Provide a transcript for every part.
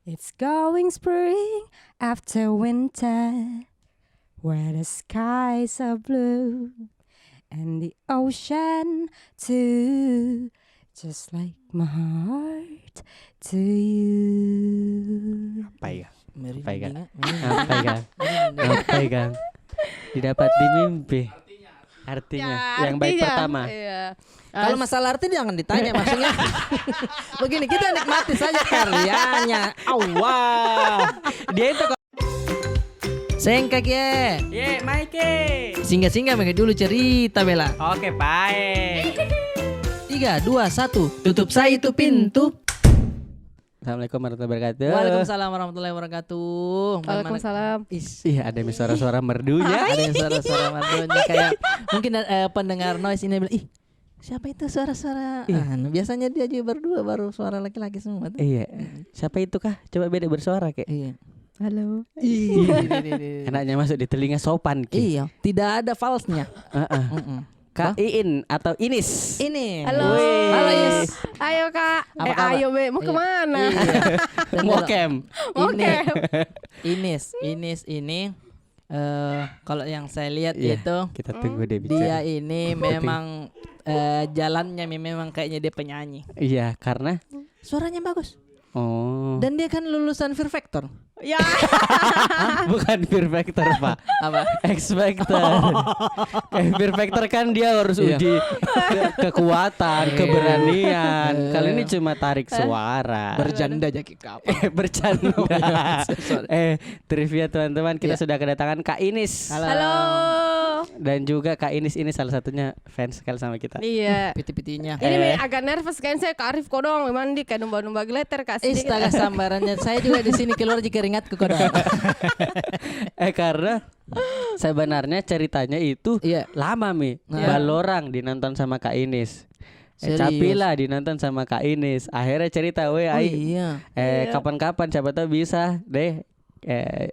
It's going spring after winter, where the skies are blue and the ocean too, just like my heart to you. Apa ya? Apa Kan? Didapat di mimpi. Artinya yang baik pertama. Iya. Kalau masalah arti jangan ditanya maksudnya. Begini kita nikmati saja karyanya. Awah. Dia itu Sengkak ya. Ye, Maike. Singgah-singgah pakai dulu cerita Bella. Oke, baik. 3, 2, 1. Tutup saya itu pintu. Assalamualaikum warahmatullahi wabarakatuh. Waalaikumsalam warahmatullahi wabarakatuh. Waalaikumsalam. Iya, ada suara-suara merdunya. Ada yang suara-suara merdunya kayak mungkin pendengar noise ini bilang, ih siapa itu suara-suara? Biasanya dia juga berdua baru suara laki-laki semua tuh. Iya. Siapa itu kah? Coba beda bersuara kayak. Iya. Halo. Enaknya masuk di telinga sopan ki. Iya, tidak ada false-nya. Kak Iin atau Inis. Ini. Halo. Wih. Halo Is. Ayo Kak. Apa kabar? Ayo Be, mau Iya. kemana? Dan Mokem. Oke. Inis ini kalau yang saya lihat Iya, itu kita tunggu deh dia bicara. ini memang jalannya memang kayaknya dia penyanyi. Iya, karena Suaranya bagus. dan Dan dia kan lulusan Fear Factor. Ya. bukan Fear Factor, Pak. Apa? X Factor. Kayak Fear Factor kan dia harus Iya. uji kekuatan, keberanian. Iya. Kali ini cuma tarik suara. Berjanda jadi kapal. Bercanda. Trivia teman-teman, kita Iya. sudah kedatangan Kak Inis. Halo. Dan juga Kak Inis ini salah satunya fans sekali sama kita. Iya. Piti-pitinya. Ini Me, agak nervous kan saya Kak Arif kodong mandi kayak domba-domba glitter kasih. Istaga sambarannya. Saya juga di sini keluar di keringatku kodong. Karena sebenarnya ceritanya itu Iya. lama Mi. Nah. Balorang dinonton sama Kak Inis. Serius? Capila dinonton sama Kak Inis. Akhirnya cerita, "Weh, Oh, ai iya. kapan-kapan siapa tahu bisa deh."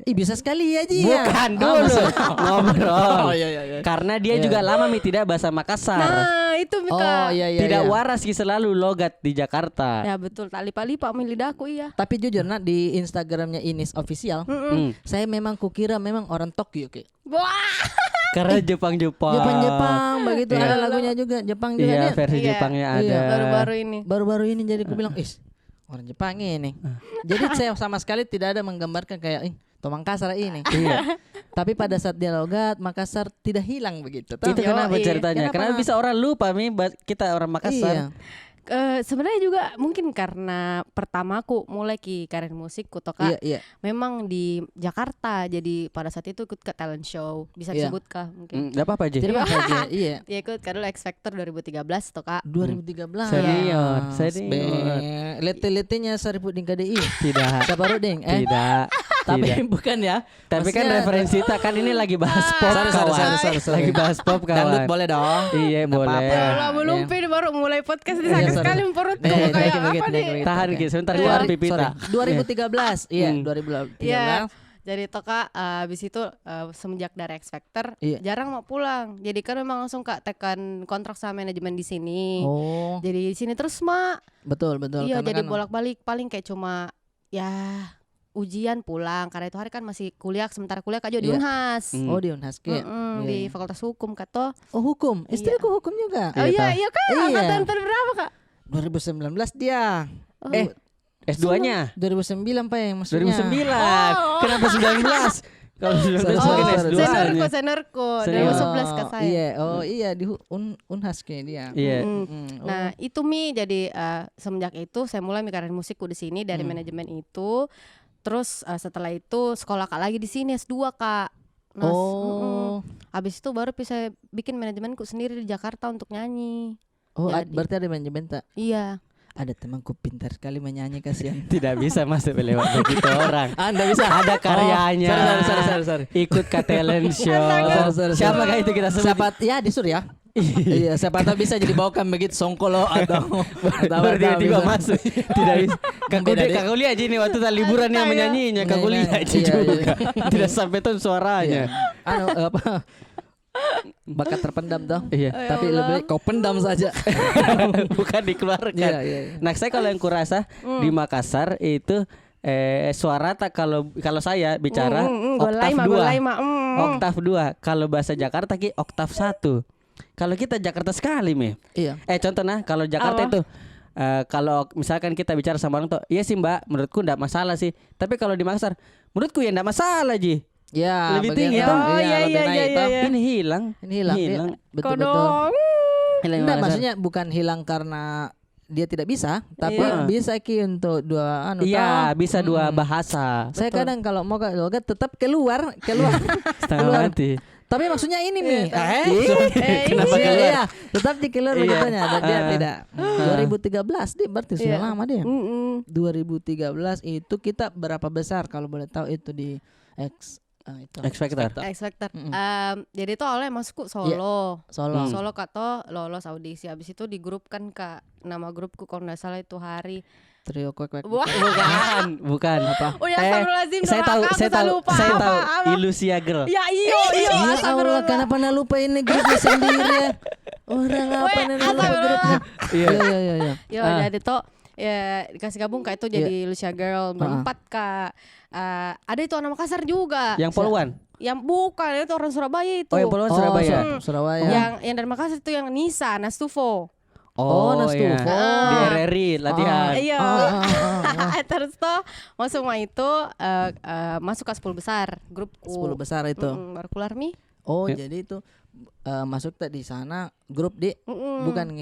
Ih bisa sekali aja ya. Bukan dulu ngobrol. Oh, iya. Karena dia Iya. juga lama Mi tidak bahasa Makassar. Nah, itu Oh Kak. iya iya. Tidak iya. waras Ki, selalu logat di Jakarta. Ya betul, tak lipa-lipa sama lidahku iya. Tapi jujur nak di Instagramnya Inis official, saya memang kukira memang orang Tokyo Ki. Wah. Karena Jepang-Jepang. Jepang begitu Iya. ada lagunya juga Jepang juga Iya, dia. versi Iya. Jepangnya Iya. ada. Baru-baru ini. Baru-baru ini jadi aku bilang, orang Jepang ini. Jadi saya sama sekali tidak ada menggambarkan kayak Makassar ini. Iya. Tapi pada saat dia logat Makassar tidak hilang begitu. Tahu? Itu kenapa Yoi. ceritanya? Kenapa bisa orang lupa Mi kita orang Makassar? Iya. Sebenarnya juga mungkin karena pertamaku mulai karir musikku toh Kak. Iya. Memang di Jakarta, jadi pada saat itu ikut ke talent show, bisa Iya. disebut kah mungkin. Enggak apa-apa aja. Jadi apa aja? Iya. Ya ikut kan dulu X Factor 2013 toh Kak. 2013. Senior. Lete-letenya Sariput Ding KDI. Tidak. Sabarut Ding. Tidak. Tapi Tidak. bukan ya. Tapi kan Maksudnya- referensi kita kan ini lagi bahas pop kawan. Lagi bahas pop kawan. Dangdut boleh dong. Iya Nggak boleh. apa-apa. Ya belum baru mulai podcast di Iya, sakit sorry. sekali perutku Iya, kayak dikit, apa dikit, nih? dikit. Tahan Ki, sebentar keluar pipita. 2013. Iya, Hmm. 2013. Iya. Jadi toka abis itu semenjak dari X Factor Iya. jarang mau pulang. Jadi kan memang langsung Kak tekan kontrak sama manajemen di sini. Oh, Jadi di sini terus Mak. betul. Iya, Karena jadi kan- bolak-balik paling kayak cuma ya ujian pulang karena itu hari kan masih kuliah sementara kuliah Kak Jo di Iya. Unhas. Oh, di Unhas Ki. Mm-mm, Iya, di iya. Fakultas Hukum Kak Oh, hukum. Istriku hukum juga. Oh iya, tahu. iya Kak. Iya. Angkatan berapa Kak? 2019 dia. Oh, S2-nya 2009 Pak yang maksudnya. 2009. Oh. Kenapa 19? Kalau 19 Sorry, mungkin sorry. S2-nya. seniorku Senior. 2011 Kak saya. Iya, oh iya di Unhas Ki dia. Iya. Mm. Nah itu Mi jadi semenjak itu saya mulai karir musikku di sini dari manajemen itu. Terus setelah itu sekolah Kak lagi di sini S2 Kak. Nah, abis itu baru bisa bikin manajemenku sendiri di Jakarta untuk nyanyi. Oh, Jadi. berarti ada manajemen tak? Iya. Ada temanku pintar sekali menyanyi kasihan. Tidak bisa masuk lewat begitu orang. Anda bisa Ada karyanya. Sorry. Ikut ke talent show. Sorry. Siapa kah itu kita sebut? Siapa ya di Surya? Iya, siapa tahu bisa jadi bawakan begitu songkolo atau Baru tiba-tiba bisa. masuk. Tidak bisa. Beda deh. Kak kuliah aja nih waktu liburan yang menyanyinya. Kak kuliah aja Iya, juga. Tidak sampai tuh suaranya. Apa? Bakat terpendam toh. Iya. Tapi lebih kau pendam saja. Bukan dikeluarkan. Iya. Nah saya kalau yang kurasa di Makassar itu suara tak kalau saya bicara oktav 2. Oktav 2. Kalau bahasa Jakarta ki oktav 1. Kalau kita Jakarta sekali Mi. Iya. Contoh nah kalau Jakarta itu kalau misalkan kita bicara sama orang tuh, iya sih Mbak, menurutku enggak masalah sih. Tapi kalau di Makassar, menurutku ya enggak masalah Ji. Ya, Lebih bagian tinggi itu. toh. Iya, lebih naik toh. Ini hilang. Ini hilang. Hilang. Betul-betul. Hilang Enggak, Makassar. maksudnya bukan hilang karena dia tidak bisa, tapi Iya. bisa ki untuk dua Iya, toh. bisa dua bahasa. Saya kadang kalau mau ke logat tetap keluar. Setengah keluar. mati. Tapi maksudnya ini Mi. Kenapa Iya, keluar? iya. Tetap di keluar Iya. begitunya. Dan dia tidak. 2013 dia berarti sudah lama dia. 2013 itu kita berapa besar kalau boleh tahu itu di itu. X Factor. X Factor. Jadi tuh awalnya masuk Solo. Solo. Solo kato lolos audisi. Habis itu di grup kan Kak. Nama grupku kalau nggak salah itu Hari. Trio kwek. Wah. Bukan apa? Oh ya astagfirullahaladzim. Saya tahu, saya tahu. Apa? Ilusia Girl. Ya iyo Ya Allah, astagfirullah. kenapa nak lupa ini grupnya sendiri ya? Orang apa nih lupa grupnya? Iya. Iya. Yo jadi tuh ya dikasih gabung Kak itu jadi Lucia Girl berempat Kak. Ada itu anak Makassar juga. Yang Poluan. Yang bukan itu orang Surabaya itu. Oh, yang Poluan Surabaya. Surabaya. Yang dari Makassar itu yang Nisa Nastufo. Nastufo. Iya. Di RRI latihan. Iya. Ah. Terus tuh masuk itu masuk ke 10 besar grupku. 10 besar itu. Baru keluar Mi. Oh, Ya. jadi itu masuk tak di sana grup di bukan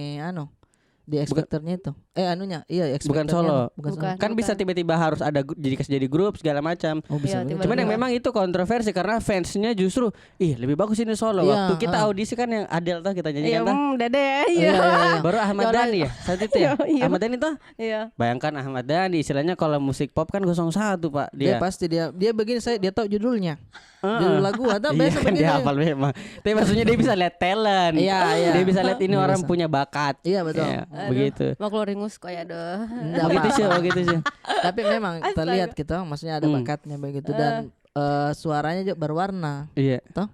di X Factor-nya itu. X Bukan Factor-nya. Solo. Bukan. Kan bisa tiba-tiba harus ada jadi grup segala macam. Oh, bisa. Iya, begitu. Cuman yang memang itu kontroversi karena fansnya justru lebih bagus ini Solo. Iya, Waktu kita audisi kan yang Adele tuh kita Iya, nyanyikan tuh. Dede. Iya. Baru Ahmad Jolan. Dhani ya saat itu ya. Iya. Ahmad Dhani tuh. Iya. Bayangkan Ahmad Dhani istilahnya kalau musik pop kan 01 Pak Dia dia. pasti dia begini dia tahu judulnya. Judul lagu atau Iya biasa kan begini. dia hafal memang. Tapi maksudnya dia bisa lihat talent. Iya. Dia bisa lihat ini Dia orang bisa. punya bakat. Iya, betul. Ya, begitu. Mau keluarin musko ya doh. Nggak Begitu sih, apa-apa. begitu sih. Tapi memang kita lihat gitu, maksudnya ada bakatnya begitu dan suaranya juga berwarna. Iya. Toh?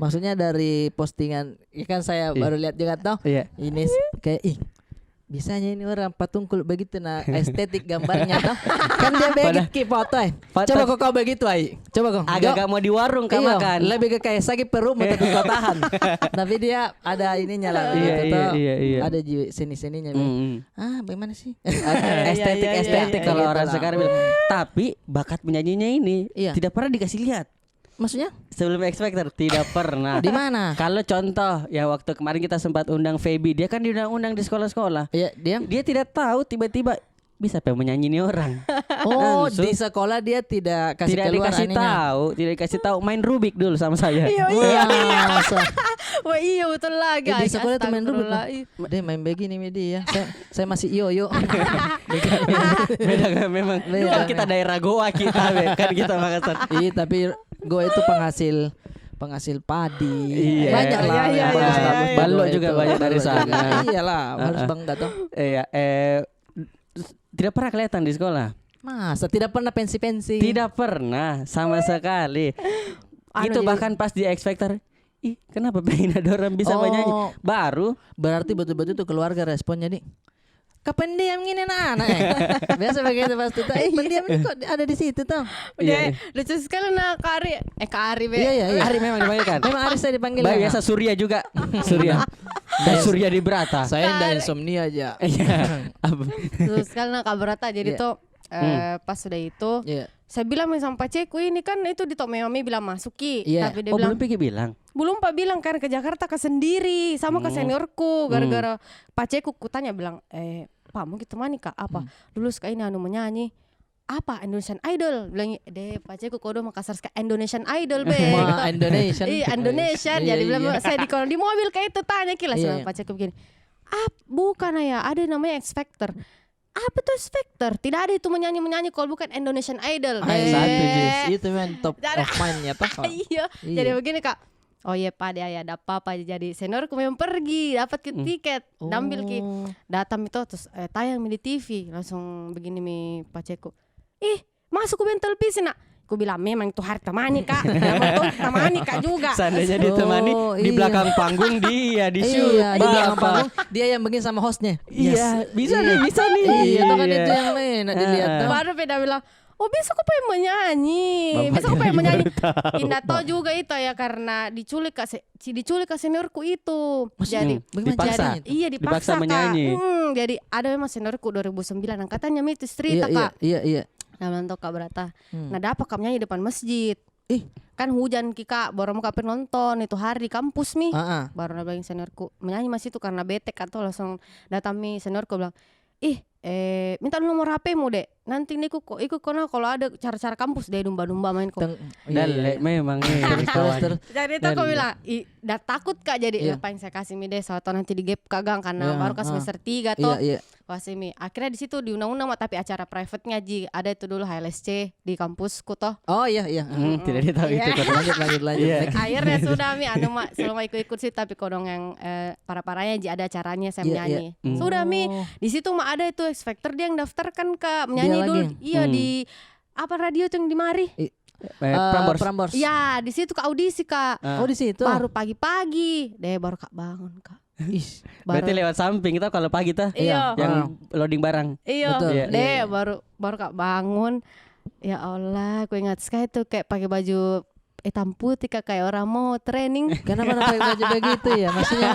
Maksudnya dari postingan, kan saya baru lihat juga toh. Iya. Ini kayak bisanya ini orang patungkul begitu estetik gambarnya toh. Kan dia begitu foto Coba kau begitu Coba kau. Agak mau di warung kan Iya, makan. lebih ke kayak sakit perut mau tapi kau tahan. Tapi dia ada ininya lah begitu Iya, toh. iya. Ada seni-seninya. Bagaimana sih? Estetik kalau Gitu orang lah. sekarang bilang. Tapi bakat penyanyinya ini Iya. tidak pernah dikasih lihat. Maksudnya? Sebelum X Factor tidak pernah. Di mana? Kalau contoh ya waktu kemarin kita sempat undang Feby, dia kan diundang-undang di sekolah-sekolah. Iya, dia. Dia tidak tahu tiba-tiba bisa apa menyanyi ini orang. Oh, Langsung. di sekolah dia tidak kasih Tidak keluar dikasih aninya. tahu, tidak dikasih tahu main Rubik dulu sama saya. Masa? Wah iya betul lagi. Di sekolah tuh main Rubik. Astagfirullah. Dia main begini media ya. Saya masih yo. Beda kan memang. Beda. Kan kita daerah Goa kita kan kita Makassar. Iya, tapi gue itu penghasil padi. Iya. Banyak lah. Iya, yang iya, bagus-bagus iya, di Balok gua juga itu. banyak dari Balok juga. sana. Iyalah, harus bangga toh. Iya, tidak pernah kelihatan di sekolah. Masa tidak pernah pensi-pensi? Tidak pernah sama sekali. Itu jadi- bahkan pas di X Factor. Ih, kenapa pengen ada orang bisa Oh. menyanyi? Baru Berarti betul-betul itu keluarga responnya nih. Kapan diam gini anak-anak Biasa begitu pasti tuh. Pendiam ini kok ada di situ tuh. Udah lucu sekali nak Kak Ari. Kak Ari be. Iya. Ari memang dipanggilkan. Memang Aris saya dipanggil. Baik, ya, biasa Surya juga. Surya. Dan Surya di Brata. Saya ndak insomnia aja. Iya. Apa? Lucu sekali nak Kak Berata. Jadi Iya. tuh pas sudah itu Iya. saya bilang sama Paceku ini kan itu di Tok Mami bilang masuki. Iya. Tapi dia Oh, bilang belum Piki bilang. belum Pak bilang kan ke Jakarta ke sendiri sama ke seniorku gara-gara Paceku kutanya bilang Pak mau kita mana Kak apa lulus kayak ini menyanyi apa Indonesian Idol bilang deh Paceku kodo Makassar ke Indonesian Idol be Wah, Indonesian. iya Indonesian Iya, jadi iya. bilang saya di mobil kayak itu tanya kilas Iya, iya. Paceku begini bukan ya ada namanya X Factor apa tuh X Factor tidak ada itu menyanyi kalau bukan Indonesian Idol Satu, Jis. Itu memang top of mind-nya toh. iya. Jadi begini Kak. Oh iya Pak dia ya ada apa-apa jadi seniorku memang pergi dapat ke tiket ambil ki datang itu terus tayang di TV langsung begini mi Paceku masuk ke bentel televisi nak aku bilang memang itu hari temani Kak memang itu temani Kak juga Seandainya ditemani di iya. belakang panggung dia di shoot. Iya, di belakang Bapak. panggung dia yang begini sama hostnya. Iya, bisa nih, bisa nih. Iya, itu kan itu yang lain nak dilihat tuh. baru beda bilang Oh besok aku pengen menyanyi. Bapak Besok aku pengen baru menyanyi. tahu, Indah tahu Pak. juga itu ya karena diculik ke seniorku itu. Maksudnya, Jadi bagaimana dipaksa. caranya itu? iya Dipaksa dipaksa Kak. menyanyi. Jadi ada memang seniorku 2009 angkatannya itu cerita Iya, Kak. iya. Nah mantok Kak Berata. Hmm. Nah dapat Kak menyanyi depan masjid. Ih. Kan hujan Kika baru mau Kak nonton itu hari di kampus mi. Ah, ah. Baru nabelin seniorku menyanyi masih itu karena bete atau langsung datang mi seniorku bilang minta nomor HP-mu dek nanti nih ikut kono kalau ada cara-cara kampus deh domba-domba main kok. Dan memang Terus. Jadi itu aku Dan- bilang udah takut Kak jadi Iya. ngapain saya kasih mi deh soalnya nanti di gap kagang karena Iya, baru ke semester 3 tuh. Iya. Kasih mi akhirnya di situ di undang-undang tapi acara private-nya Ji ada itu dulu HLSC di kampusku toh. Oh iya. Tidak dia tahu Iya. itu kata. Lanjut. Iya. Next. Akhirnya sudah mi selama ikut-ikut sih tapi kodong yang parah-parahnya Ji ada acaranya saya Iya, menyanyi. iya. Sudah mi Oh. di situ mah ada itu X Factor dia yang daftar kan Kak menyanyi Dia dulu. lagi? Iya di apa radio tuh yang di Mari? Prambors. Prambors. Ya di situ Kak audisi Kak. Oh di situ. Baru pagi-pagi deh baru Kak bangun Kak. Ih. Berarti lewat samping kita kalau pagi tuh Iya. yang loading barang. Iya, Betul. Iya, deh iya. baru Kak bangun. Ya Allah, aku ingat sekali tuh kayak pakai baju hitam putih Kak kayak orang mau training. Kenapa pakai baju begitu ya? Maksudnya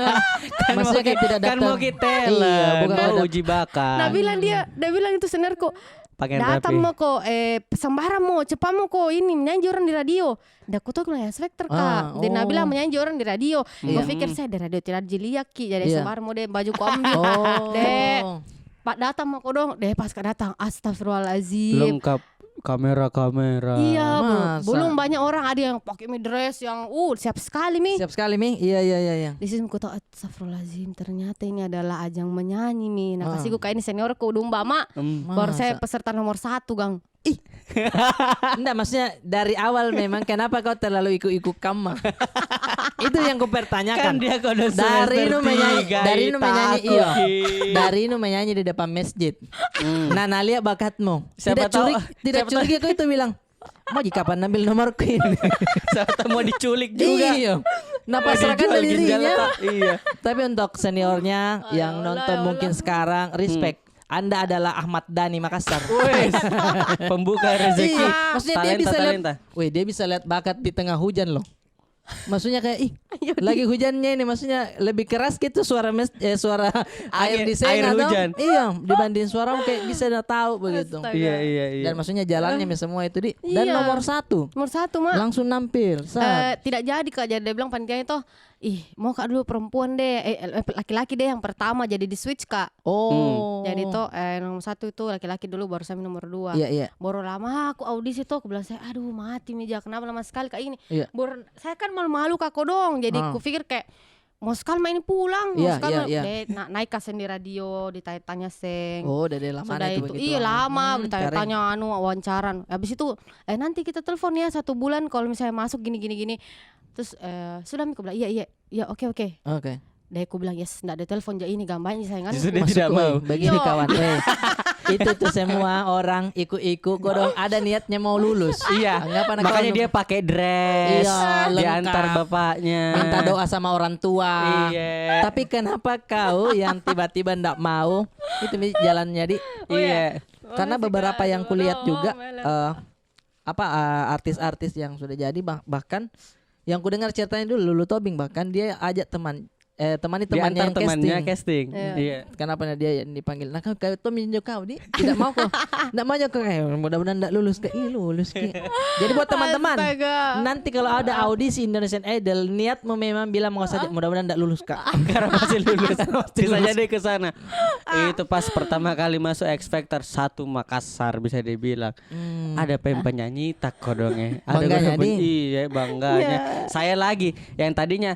maksudnya kan tidak Kan datang. mau kita Iya, bukan mau ada- uji bakat. Nah dia bilang itu seniorku Pakaian datang rapi. mau kok sembarang mau cepat mau kok ini menyanyi orang di radio. Dah aku tuh bilang ya Spectre Kak. Dan oh. bilang menyanyi orang di radio. Iya. Gue pikir saya di radio tidak dilihat Ki. Jadi Iya. sembarang mau deh baju kombi. Oh. Deh. Pak datang mau kok dong. Deh pas Kak datang astagfirullahalazim. Lengkap kamera. Iya, Masa? belum banyak orang ada yang pakai mi dress yang siap sekali mi. Siap sekali Mi. Iya. Di situ aku tahu astagfirullahalazim ternyata ini adalah ajang menyanyi mi. Nah kasihku kayak ini seniorku domba mak. Baru saya peserta nomor 1 Gang. Enggak, maksudnya dari awal memang kenapa kau terlalu ikut-ikut kama? Itu yang ku pertanyakan. Kan dia kode Dari nu menyanyi, iya. Dari Dari nu menyanyi di depan masjid. Nah, lihat bakatmu. Siapa tahu- Tidak siapa curiga kau itu bilang, "Mau kapan ambil nomorku ini?" Siapa mau diculik juga. Iya. Nah, pasrahkan Dijual ginjal, dirinya. Pak. Iya. Tapi untuk seniornya yang nonton mungkin sekarang, respect. Anda adalah Ahmad Dhani Makassar. Wes. Pembuka rezeki. Iya, maksudnya dia bisa Talenta. lihat, wih dia bisa lihat bakat di tengah hujan loh. Maksudnya kayak lagi hujannya ini maksudnya lebih keras gitu suara suara air di Air sana hujan. Iya, dibanding suara kayak bisa udah tahu begitu. Astaga. Iya. Dan maksudnya jalannya semua itu dan Iya. nomor 1 Nomor 1 mak. langsung nampil. Saat. Tidak jadi Kak. Jadi dia bilang panitia itu mau Kak dulu perempuan deh laki-laki deh yang pertama jadi di switch Kak. Oh. Jadi tuh nomor 1 itu laki-laki dulu baru saya nomor 2. Iya. Baru lama aku audisi tuh aku bilang saya aduh mati Mija kenapa lama sekali Kak ini. Iya. Baru saya kan malu-malu Kak kodong. Jadi aku pikir kayak mau sekali main pulang, mau Iya, sekali iya. naik kasen di radio ditanya-tanya seng. Oh, dari lama Sudah itu itu begitu. iya lama Hmm, ditanya-tanya wawancaran. Habis itu nanti kita telepon ya 1 bulan kalau misalnya masuk gini. Terus sudah aku bilang iya oke. Oke. Deh aku bilang yes enggak ada telepon aja ini gambarnya saya kan. Justru dia tidak Masuk, mau. begini Iya. kawan. Itu tuh semua orang ikut-ikut godong ada niatnya mau lulus. Iya. Anggapan Makanya kau dia pakai dress. Iya, Diantar lengkap. bapaknya. minta doa sama orang tua. Iya. Tapi kenapa kau yang tiba-tiba ndak mau? Itu jalannya di. Iya. Karena beberapa yang kulihat juga Melan. artis-artis yang sudah jadi bahkan yang ku dengar ceritanya dulu Lulu Tobing bahkan dia ajak temannya Diantar yang temannya casting. casting. Iya. Kenapa dia yang dipanggil? Nah kau Tommy kau di tidak mau kok. Ndak mau kok mudah-mudahan ndak lulus ke ini lulus ke. Jadi buat teman-teman Astaga. nanti kalau ada audisi Indonesian Idol niatmu memang bilang mau saja mudah-mudahan ndak lulus kak. Karena masih lulus. Bisa jadi ke sana. Itu pas pertama kali masuk X Factor 1 Makassar bisa dibilang. Ada penyanyi tak kodongnya. Bangganya, Di. Iya, bangganya. Saya lagi yang tadinya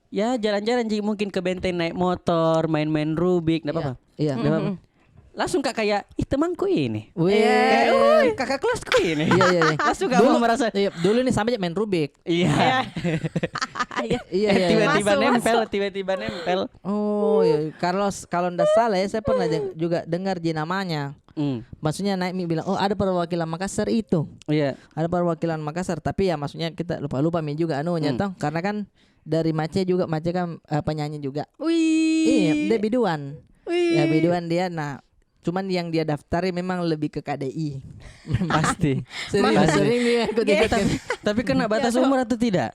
ya jalan-jalan Ji mungkin ke benteng naik motor, main-main Rubik, enggak apa-apa. Iya. Nggak apa-apa. Langsung Kak kayak temanku ini. Wih. Kayak, kakak kelasku ini. Iya. Langsung gak mau merasa. Iya, dulu nih sampai main Rubik. Iya. Iya. Tiba-tiba Masuk, nempel, tiba-tiba nempel. Oh, iya. Kalau ndak salah ya saya pernah juga dengar namanya. Maksudnya naik bilang, "Oh, ada perwakilan Makassar itu." Iya. Ada perwakilan Makassar, tapi ya maksudnya kita lupa mi juga anunya toh. Karena kan dari Mace kan penyanyi juga. Wih. Iya, dia biduan. Wih. Ya biduan dia. Nah, Cuman yang dia daftari memang lebih ke KDI. Pasti. Sering dia ikut-ikut. Tapi kena batas umur atau tidak?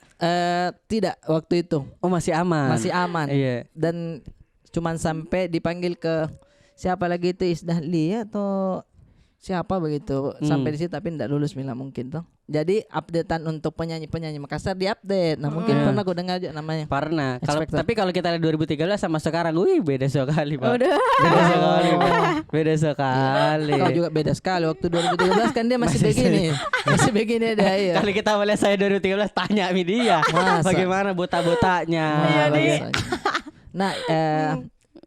Tidak waktu itu. Oh, masih aman. Masih aman. Iya. Dan cuman sampai dipanggil ke siapa lagi itu Isdahli atau siapa begitu sampai di situ tapi tidak lulus Mila mungkin tuh. Jadi updatean untuk penyanyi Makassar diupdate. Nah mungkin pernah gue dengar juga namanya. Pernah. Tapi kalau kita lihat 2013 sama sekarang, beda sekali Pak. Udah. Beda sekali Pak. Beda sekali. Kau juga beda sekali. Waktu 2013 kan dia masih begini. Masih begini dia. Iya. Kali kita melihat saya 2013 tanya sama dia. Bagaimana buta-butanya. Nah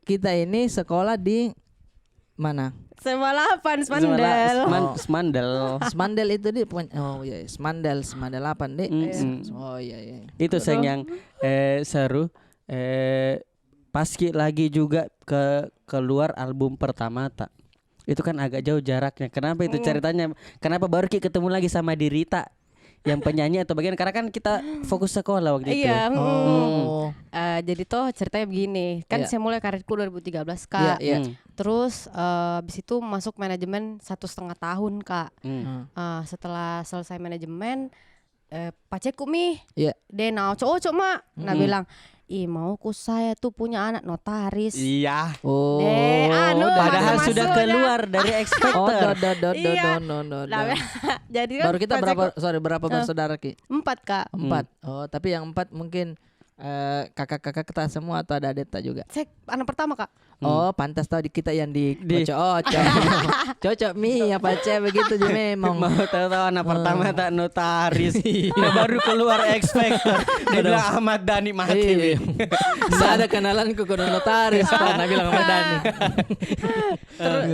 kita ini sekolah di mana? Sekolah 8 Semandel. Semandel itu di Semandel 8 deh. Oh iya. Itu yang seru. Paski lagi juga keluar album pertama tak. Itu kan agak jauh jaraknya. Kenapa itu ceritanya? Kenapa baru ketemu lagi sama Dirita yang penyanyi atau bagian karena kan kita fokus sekolah waktu itu. Iya. Jadi tuh ceritanya begini. Kan saya mulai karirku 2013 Kak. Terus abis itu masuk manajemen 1,5 tahun Kak. Setelah selesai manajemen pacarku dia nau cowok mak. Nah bilang mau saya tuh punya anak notaris. Iya. Padahal sudah keluar dari ekspektor. Jadi baru kita berapa bersaudara Ki? 4 Kak. 4. Oh tapi yang 4 mungkin kakak-kakak kita semua atau ada adeta juga? Saya anak pertama Kak. Oh pantas tahu kita yang di cocok apa cewek begitu juga memang. Mau tahu anak pertama tak notaris. Baru keluar ekspektor. Dia bilang Ahmad Dhani mati. Tidak ada kenalanku ke notaris. Pernah bilang Ahmad Dhani.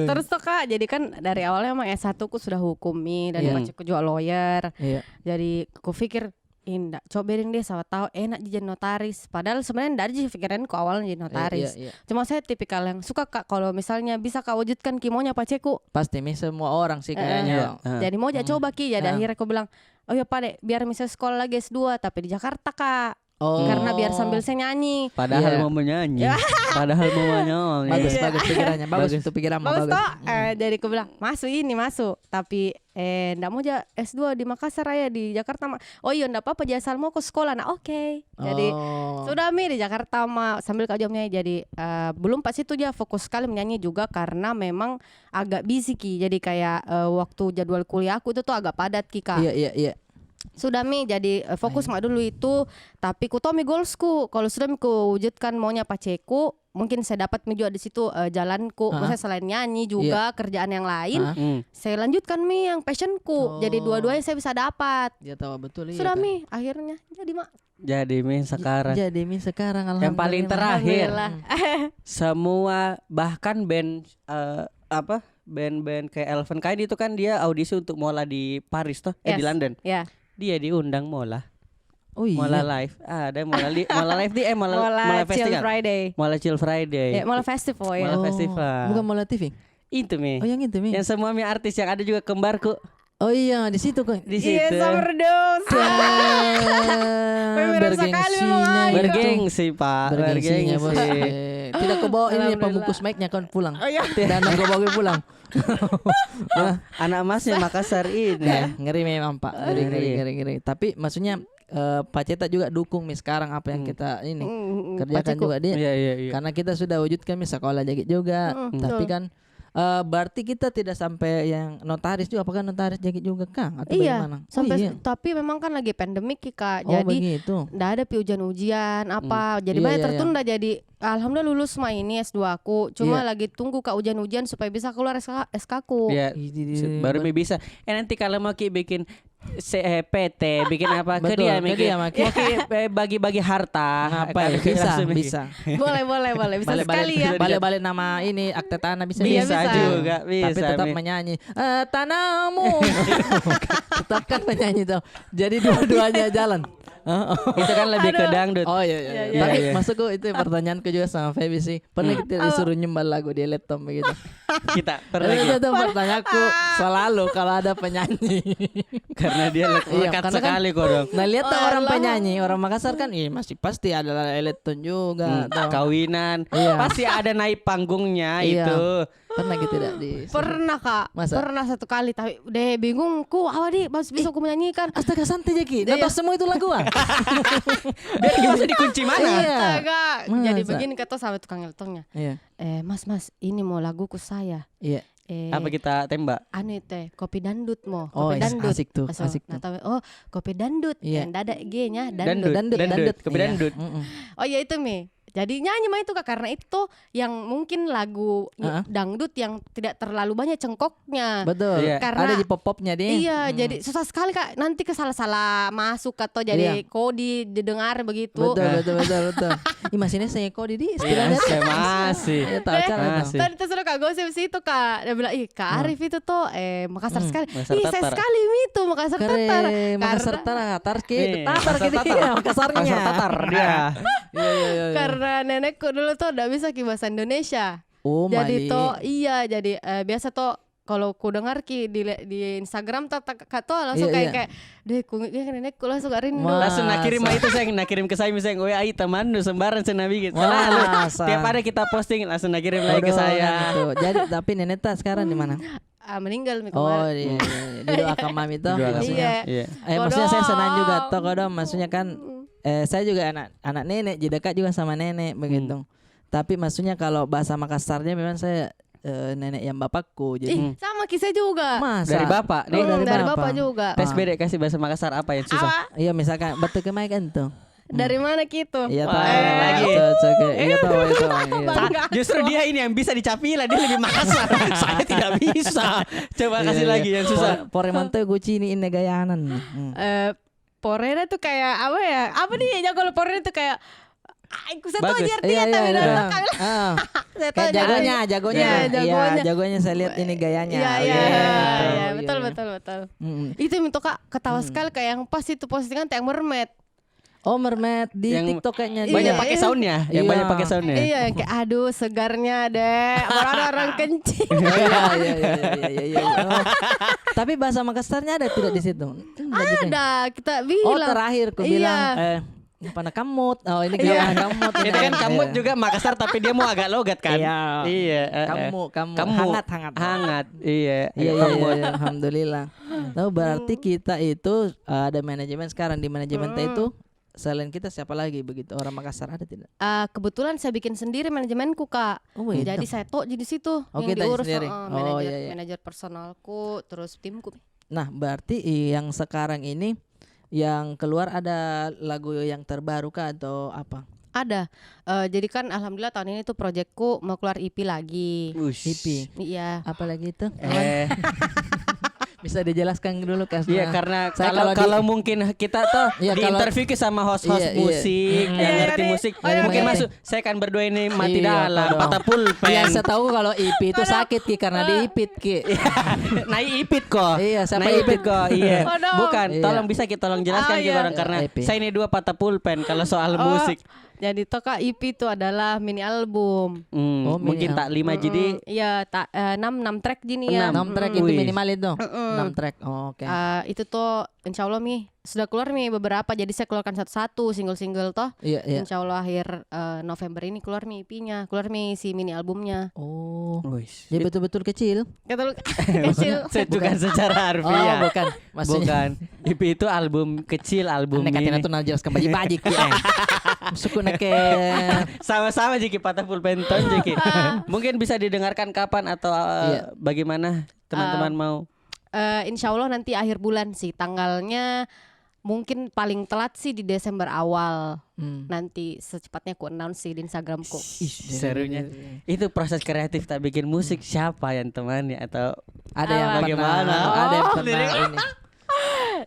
Terus tuh Kak, jadi kan dari awalnya emang S1 ku sudah hukumi dan pacarku juga lawyer. Jadi ku pikir indah, cobain deh sama tahu enak jadi notaris. Padahal sebenarnya dari pikiranku awalnya jadi notaris. Cuma saya tipikal yang suka Kak kalau misalnya bisa Kak wujudkan kimonya paceku. Pasti semua orang sih kayaknya. Jadi mau coba Ki. Jadi akhirnya aku bilang, oh ya Pak Dek, biar misalnya sekolah lagi S2 tapi di Jakarta Kak. Karena biar sambil saya nyanyi. Padahal mau menyanyi. Padahal mau menyanyi. Bagus pikirannya. Bagus itu pikiranmu. Bagus toh. Jadi aku bilang masuk. Tapi ndak mau S2 di Makassar ya di Jakarta mah. Oh iya ndak apa-apa jasa mau ke sekolah. Nah oke. Jadi sudah di Jakarta mah sambil kajomnya. Jadi belum pas itu dia fokus sekali menyanyi juga karena memang agak busy Ki. Jadi kayak waktu jadwal kuliah aku itu tuh agak padat Ki Kak. Iya. Sudah jadi fokus mak dulu itu. Tapi ku tahu goalsku. Kalau sudah ku wujudkan maunya paceku, mungkin saya dapat juga di situ jalanku. Maksudnya selain nyanyi juga kerjaan yang lain, saya lanjutkan yang passionku. Jadi dua-duanya saya bisa dapat. Dia tahu betul. Sudah akhirnya jadi mak. Jadi sekarang. Alhamdulillah. Yang paling terakhir, semua bahkan band band kayak Elven Kind itu kan dia audisi untuk Mola di Paris toh, di London. Dia diundang Mola. Oh iya. Mola Live. Ada Mola Live di Mola Festival. Mola Chill Friday. Mola Festival ya. Mola Festival. Bukan Mola TV. Itu Oh yang itu Yang semua artis yang ada juga kembarku. Oh iya di situ kok. Di situ. Iya berdosa. Bergengsi Pak. Bergengsi. Tidak kau bawa ini pembungkus mic-nya kan pulang. Dan kau bawa pulang. Anak emasnya Makassar ini. Ngeri memang Pak. Ngeri. Tapi maksudnya Pak Ceta juga dukung sekarang apa yang kita ini kerjakan juga dia. Iya. Karena kita sudah wujudkan sekolah jagit juga. Tapi kan berarti kita tidak sampai yang notaris juga. Apakah notaris jagit juga Kang atau bagaimana? Tapi memang kan lagi pandemik Kak. Oh, jadi begitu. nggak ada ujian apa. Jadi banyak tertunda. Jadi alhamdulillah lulus ini S2 aku. Cuma lagi tunggu Kak ujian-ujian supaya bisa keluar SK ku. Iya. Baru bisa. Nanti kalau mau bikin PT bikin apa ke dia bagi-bagi harta apa bisa boleh bisa sekali ya balik nama ini akte tanah bisa juga tapi tetap menyanyi tanahmu tetap kan menyanyi tuh jadi dua-duanya jalan. Itu kan lebih ke dangdut. Oh iya. Tapi masukku itu pertanyaanku juga sama Feby sih. Pernah kita disuruh nyembal lagu di laptop begitu. Kita pernah. Itu pertanyaanku selalu kalau ada penyanyi. Karena dia lekat sekali kok dong. Nah lihat tuh orang penyanyi orang Makassar kan masih pasti ada elektron juga. Kawinan pasti ada naik panggungnya itu. Pernah gitu tidak di Pernah kak, Masa? pernah satu kali tapi deh bingung ku awal di masih bisa aku menyanyikan. Astaga santai Jeki. Iya. Nonton semua itu lagu ah. Biar gak usah dikunci mana. Iya. Astaga, jadi Masa? begini kata sama tukang eltongnya. Iya. Mas ini mau laguku saya. Iya. Apa kita tembak? Anu teh kopi dandut mau Oh, kopi dandut. asik tuh, Aso, asik tuh. nah, tahu, oh kopi dandut. Iya. Yang dada G-nya dandut. Dandut. Kopi Iya. dandut. Mm-mm. Oh iya itu Mi. Jadi nyanyi mah itu kak karena itu yang mungkin lagu dangdut yang tidak terlalu banyak cengkoknya. Betul. Iya. Karena- Ada di pop-popnya dia. Iya, jadi susah sekali kak. Nanti salah masuk atau jadi Iya. kodi didengar begitu. Betul. Ih masih nih saya kok Didi. Iya, saya masih. Ya tahu cara Masih. tahu. Tadi terus kak gosip situ kak. Dia bilang ih kak Arif itu tuh Makassar sekali. Makassar Ih saya Tatar. sekali itu Makassar Tatar. Keren. Makassar Tatar Nih, ki. Tatar Makassar ki Tatar. dia Makassarnya. Makassar Tatar dia. Iya. Karena nenekku dulu tuh udah bisa bahasa Indonesia. Oh Jadi my. tuh iya jadi biasa tuh kalau ku dengar di Instagram tuh langsung Iya, kayak deh ku nenekku langsung gak rindu. Wah. Langsung nak kirim itu saya nak kirim ke saya misalnya WA teman nu sembarang senabi gitu. Masa. Tiap hari kita posting langsung nak kirim lagi ke Aduh, saya. gitu. Jadi tapi nenek tak sekarang di mana? Meninggal Mi Oh kemarin. iya. Didoakan mami tuh. Didoakan. maksudnya. Iya. Iya. Maksudnya saya senang juga Kodok. toh kodok. Maksudnya kan saya juga anak nenek jadi dekat juga sama nenek begitu. Tapi maksudnya kalau bahasa Makassarnya memang saya nenek yang bapakku jadi. Ih, sama kisah juga. Masa? Dari bapak nih. Dari bapak juga. Tes beda kasih bahasa Makassar apa yang susah? Iya misalkan betul kemaikan tuh. Dari mana gitu? Iya tahu lagi. cocok. Iya tahu itu. Iya. Bangga. Justru dia ini yang bisa dicapila, dia lebih Makassar. Saya tidak bisa. Coba kasih Iya, lagi iya. yang susah. Poremonte Gucci ini gayanan. Porena tuh kayak apa ya? Apa nih ya kalau Porena tuh kayak aku saya tahu Bagus. artinya tapi iya. belakang. Ah. Saya tahu Kayak jagonya. Iya, jagonya. Jagonya saya lihat ini gayanya. Iya, Oh, iya, gitu. iya, Iya, betul, iya. betul. Mm-mm. Itu minta kak ketawa sekali kayak yang pas itu postingan yang mermaid. Oh mermaid di Yang TikTok kayaknya. Banyak Iya, pakai iya. soundnya, yang Iya. banyak pakai soundnya. Iya, yang kayak aduh segarnya deh orang kencing. Iya. Oh. Tapi bahasa Makassarnya ada tidak di situ? Ada kita Oh bilang. terakhir ku Iya. bilang mana kamut. Oh ini Iya. kamut. Itu kan kamu juga Makassar tapi dia mau agak logat kan? Iya. Iya. Kamu hangat. Hangat. Iya. Iya, Kamut. iya, alhamdulillah. Tahu berarti kita itu ada manajemen sekarang di manajemen itu selain kita siapa lagi begitu orang Makassar ada tidak? Kebetulan saya bikin sendiri manajemenku kak. Oh, gitu. Jadi saya tuh jadi situ Oh, yang kita diurus sendiri. Oh, manajer, iya. manajer personalku terus timku. Nah berarti yang sekarang ini yang keluar ada lagu yang terbaru kah atau apa? Ada. Jadi kan alhamdulillah tahun ini tuh proyekku mau keluar EP lagi. Ush. EP. Iya. Apalagi itu? Bisa Iya. dijelaskan dulu kan? Iya karena Saya kalau mungkin kita tuh Iya, di kalau- interview ke sama host-host Iya, iya. musik yang Iya, ngerti iya, musik iya, mungkin iya. masuk saya kan berdua ini mati Iya, dalam kodok. patah pulpen. Iya, saya tahu kalau IP itu sakit Ki karena diipit Ki. naik ipit kok. Iya, siapa naik ipit? kok. Iya. Kodok. Bukan, Iya. tolong bisa kita tolong jelaskan Oh, ke iya. orang karena IP. saya ini 2 patah pulpen kalau soal musik. Jadi toh kak EP itu adalah mini album. Oh, Mungkin mini tak 5 jadi Iya, 6 track gini ya. 6 track itu Wih. minimal itu. 6 track. Oh, oke. Itu tuh insya Allah Mi sudah keluar Mi beberapa. Jadi saya keluarkan satu-satu single-single toh. Iya, iya. Insya Allah akhir November ini keluar Mi EP-nya, keluar Mi si mini albumnya. Oh. Wih. Jadi betul-betul kecil. Kata lu kecil. Saya bukan secara Oh, harfiah. bukan. Maksudnya Bukan. IP itu album kecil, album Nek katanya ini. tuh jelaskan baju-baju Ki. Suku neke. Sama-sama Jiki patah pulpen ton Jiki. Mungkin bisa didengarkan kapan atau Iya. bagaimana teman-teman mau? Insya Allah nanti akhir bulan sih tanggalnya. Mungkin paling telat sih di Desember awal. Nanti secepatnya aku announce sih di Instagramku. Serunya. Itu proses kreatif tak bikin musik siapa yang temannya atau Ada yang bagaimana? pernah. Ada yang Oh, pernah ini.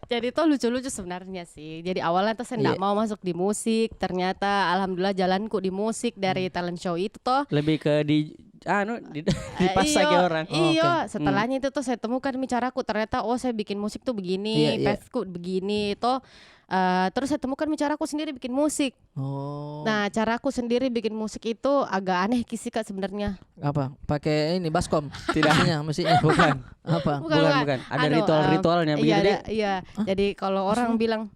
Jadi tuh lucu-lucu sebenarnya sih. Jadi awalnya tuh saya nggak Iya. mau masuk di musik. Ternyata alhamdulillah jalanku di musik dari talent show itu toh. lebih ke dipasang ke orang. Iya, setelahnya itu tuh saya temukan caraku. Ternyata saya bikin musik tuh begini, Iya, iya. pathku begini toh. Terus saya temukan caraku sendiri bikin musik. Oh. Nah, caraku sendiri bikin musik itu agak aneh sih Kak sebenarnya. Apa? Pakai ini baskom. Tidak. musiknya. Bukan. Apa? Bukan. Ada ritual-ritualnya Iya, begitu. iya. Jadi kalau orang bilang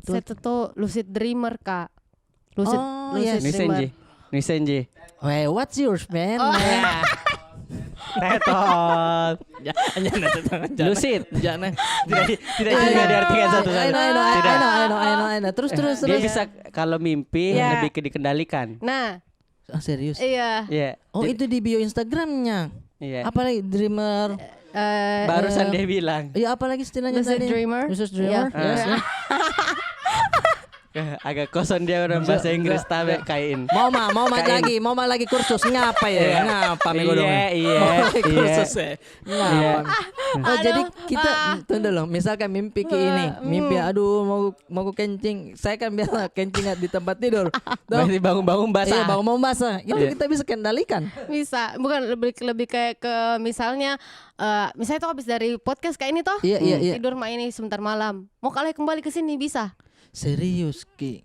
saya tuh lucid dreamer Kak. Lucid, Oh, lucid yes. dreamer. Nisenji. Wait, what's yours, man? Oh. Tetot. Jangan. Lucid. Jangan. Tidak juga diartikan satu saja. I know. Terus. Dia bisa kalau mimpi Iya. lebih dikendalikan. Nah, Ah, serius. iya. Iya. Oh, itu di bio Instagramnya. Iya. Apalagi dreamer. Barusan dia bilang. Iya, apalagi istilahnya Lucid tadi? dreamer. Lucid dreamer. Iya. Yes, ya. Agak kosong dia orang bahasa Inggris tabe kain. Mau lagi kursus ngapa ya? Ngapa minggu dong? Iya. Kursus ya. Ngapa? Oh, jadi kita tunggu dulu. Misalkan mimpi ke ini, mimpi aduh mau kencing. Saya kan biasa kencing di tempat tidur. Berarti bangun-bangun basah. Iya, mau basah. Itu kita bisa kendalikan. Bisa, bukan lebih kayak ke misalnya misalnya tuh habis dari podcast kayak ini toh. Iya. Tidur mah ini sebentar malam. Mau kalian kembali ke sini bisa. Serius, Ki.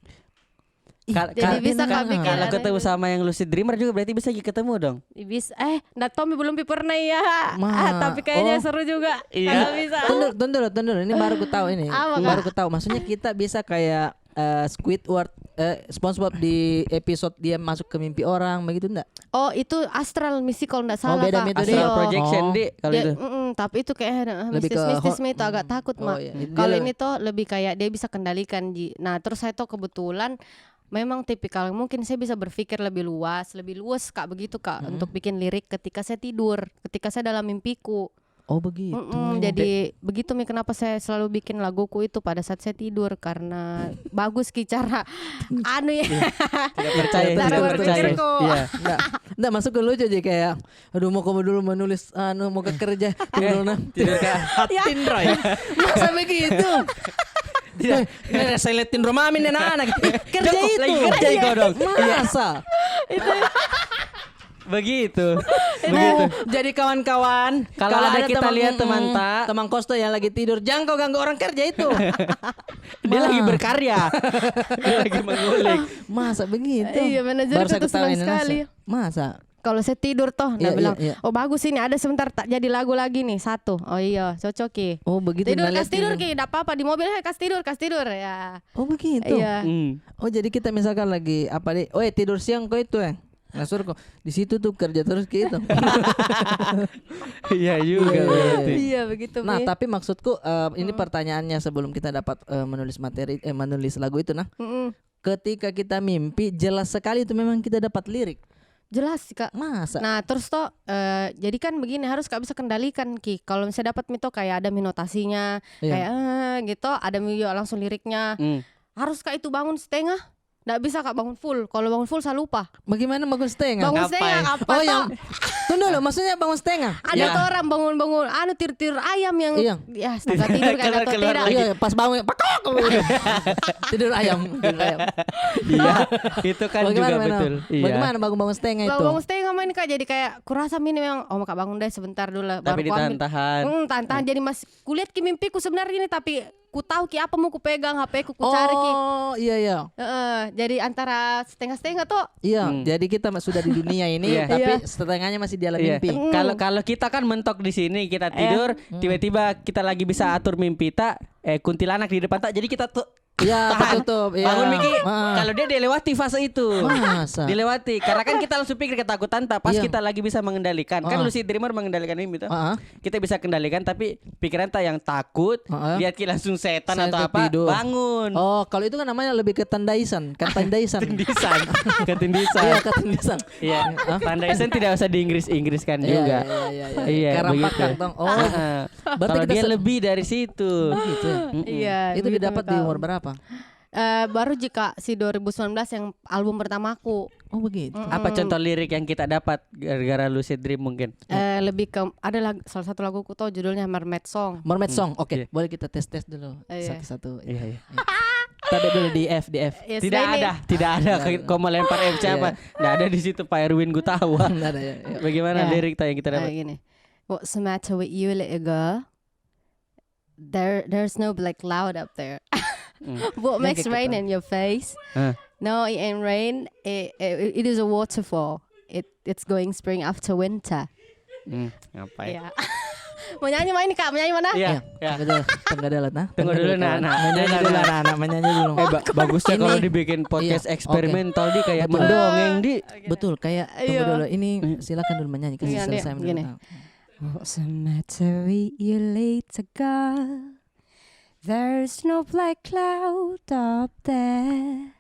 Jadi bisa kami Kalau ketemu sama yang lucid dreamer juga berarti bisa ketemu dong. Bisa. Tommy belum pernah ya. Ma, Tapi kayaknya oh. seru juga. Iya. Kalau bisa. Tunggu. Ini baru ku tahu ini. Apa, Kak? Baru ku tahu. Maksudnya kita bisa kayak Squidward, SpongeBob di episode dia masuk ke mimpi orang begitu enggak? Oh, itu astral misi kalau enggak salah, beda Kak. metode. Astral Oh. projection di kalau itu. Tapi itu kayak Lebih ke mistis itu agak takut, Oh, Mak. iya. Kalau Dia- ini tuh lebih kayak dia bisa kendalikan, Ji. Nah, terus saya tuh kebetulan memang tipikal mungkin saya bisa berpikir lebih luas Kak, begitu Kak, untuk bikin lirik ketika saya tidur, ketika saya dalam mimpiku. Oh, begitu. Jadi begitu Mi, kenapa saya selalu bikin laguku itu pada saat saya tidur, karena bagus Ki cara anu ya. Tidak percaya, Cara tidak percaya. berpikirku. Iya. Enggak masuk ke lucu aja kayak aduh mau kamu dulu menulis mau ke kerja tidur nah Tidur ke Tindra ya. Masa begitu? Tidak. Saya liatin rumah amin dan anak kerja Joko, itu. lagi kerja itu dong. Masa? Begitu. Oh, jadi kawan-kawan Kalau ada kita lihat teman tak, teman kosto yang lagi tidur jangan kau ganggu orang kerja itu. dia lagi berkarya. Dia lagi mengulik. Masa begitu? Iya, manajer Baru itu saya tuh ketahui senang ini, sekali. Masa? Kalau saya tidur toh, Iya, dia bilang, iya. oh bagus ini ada sebentar tak jadi lagu lagi nih satu. Oh iya, cocok Ki. Oh begitu. Tidur, nah, kas tidur lihat- Ki, enggak apa-apa di mobil, kas tidur ya. Oh begitu. Iya. Oh jadi kita misalkan lagi apa nih? Oh tidur siang kok itu ya? Nah suruh kok di situ tuh kerja terus gitu. Iya juga berarti. Iya begitu Nah Mi. tapi maksudku ini pertanyaannya sebelum kita dapat menulis materi menulis lagu itu nah. Mm-mm. Ketika kita mimpi jelas sekali itu memang kita dapat lirik. Jelas sih Kak. Masa? Nah terus toh jadi kan begini, harus Kak bisa kendalikan Ki. Kalau misalnya dapat mito kayak ada minotasinya, Iya. kayak gitu, ada mio langsung liriknya. Harus Kak itu bangun setengah, nggak bisa Kak bangun full. Kalau bangun full saya lupa. Bagaimana bangun setengah? Bangun Ngapain? setengah apa Oh toh? yang tunggu dulu maksudnya bangun setengah. Ada tuh orang bangun tidur ayam yang Iya. ya setengah tidur kan atau Keluar tidak. lagi. Iya pas bangun pakok tidur ayam. Tidur ayam. Iya, itu kan juga Bagaimana, betul. Iya. Bagaimana bangun setengah itu? Bangun setengah main Kak, jadi kayak kurasa ini memang Kak bangun deh sebentar dulu lah, Tapi baru ku ambil. ditahan-tahan. Tahan jadi mas kulihat Ki mimpiku sebenarnya ini, tapi ku tahu Ki apa mau ku pegang HP ku cari Ki. Oh iya. Jadi antara setengah-setengah tuh. Iya, jadi kita sudah di dunia ini Iya. tapi Iya. setengahnya masih di alam Iya. mimpi. Kalau kita kan mentok di sini, kita tidur, tiba-tiba kita lagi bisa atur mimpi tak, kuntilanak di depan tak, jadi kita tuh Iya, tahan. tertutup. Iya. Bangun Miki, Ah. kalau dia dilewati fase itu. Masa? Dilewati, karena kan kita langsung pikir ketakutan tak, pas Iya. kita lagi bisa mengendalikan. Kan Ah. lucid dreamer mengendalikan mimpi tuh. Ah. Kita bisa kendalikan, tapi pikiran tak yang takut, Ah. lihat Ki langsung setan Saya atau apa, tidur. bangun. Oh, kalau itu kan namanya lebih ke tandaisan, kan tandaisan. Ketindisan, ketindisan. Iya, ketindisan. Iya, Tandaisan tidak usah di Inggris-Inggriskan juga. Iya. Iya, Kerampakan begitu. dong. Oh, Kalau berarti kita dia lebih dari situ. gitu ya. Iya. Itu begitu, didapat di Kak. umur berapa? Baru jika si 2019 yang album pertamaku. Oh, begitu. Apa contoh lirik yang kita dapat gara-gara lucid dream mungkin? Lebih ke ada salah satu laguku tuh judulnya Mermaid Song. Mermaid Song. Iya. Oke, boleh kita tes dulu Iya. satu-satu. Iya. Tadi dulu di F. Ya, Tidak sudah ada. Kau mau lempar MC apa? Nggak ada di situ Pak Erwin Gutawa. Nggak ada ya. Bagaimana Ya. lirik yang kita dapat? Gini. What's the matter with you, little girl? There's no black cloud up there. What Yang makes kayak rain gitu. in your face? Hah. No, it ain't rain. It is a waterfall. It's going spring after winter. Ngapain? Ya. Mau nyanyi mana ini Kak? Mau nyanyi mana? Iya, ya. Tunggu dulu nah. Tunggu dulu nah. Menyanyi dulu anak-anak menyanyi dulu. Bagusnya kalau Ini- dibikin podcast Iya, eksperimental di kayak Betul. mendongeng di. Betul kayak tunggu Iya. dulu. Ini silakan dulu menyanyi kasih Iya, selesai Dek, dulu. gini. What's the matter with you later, girl? There's no black cloud up there.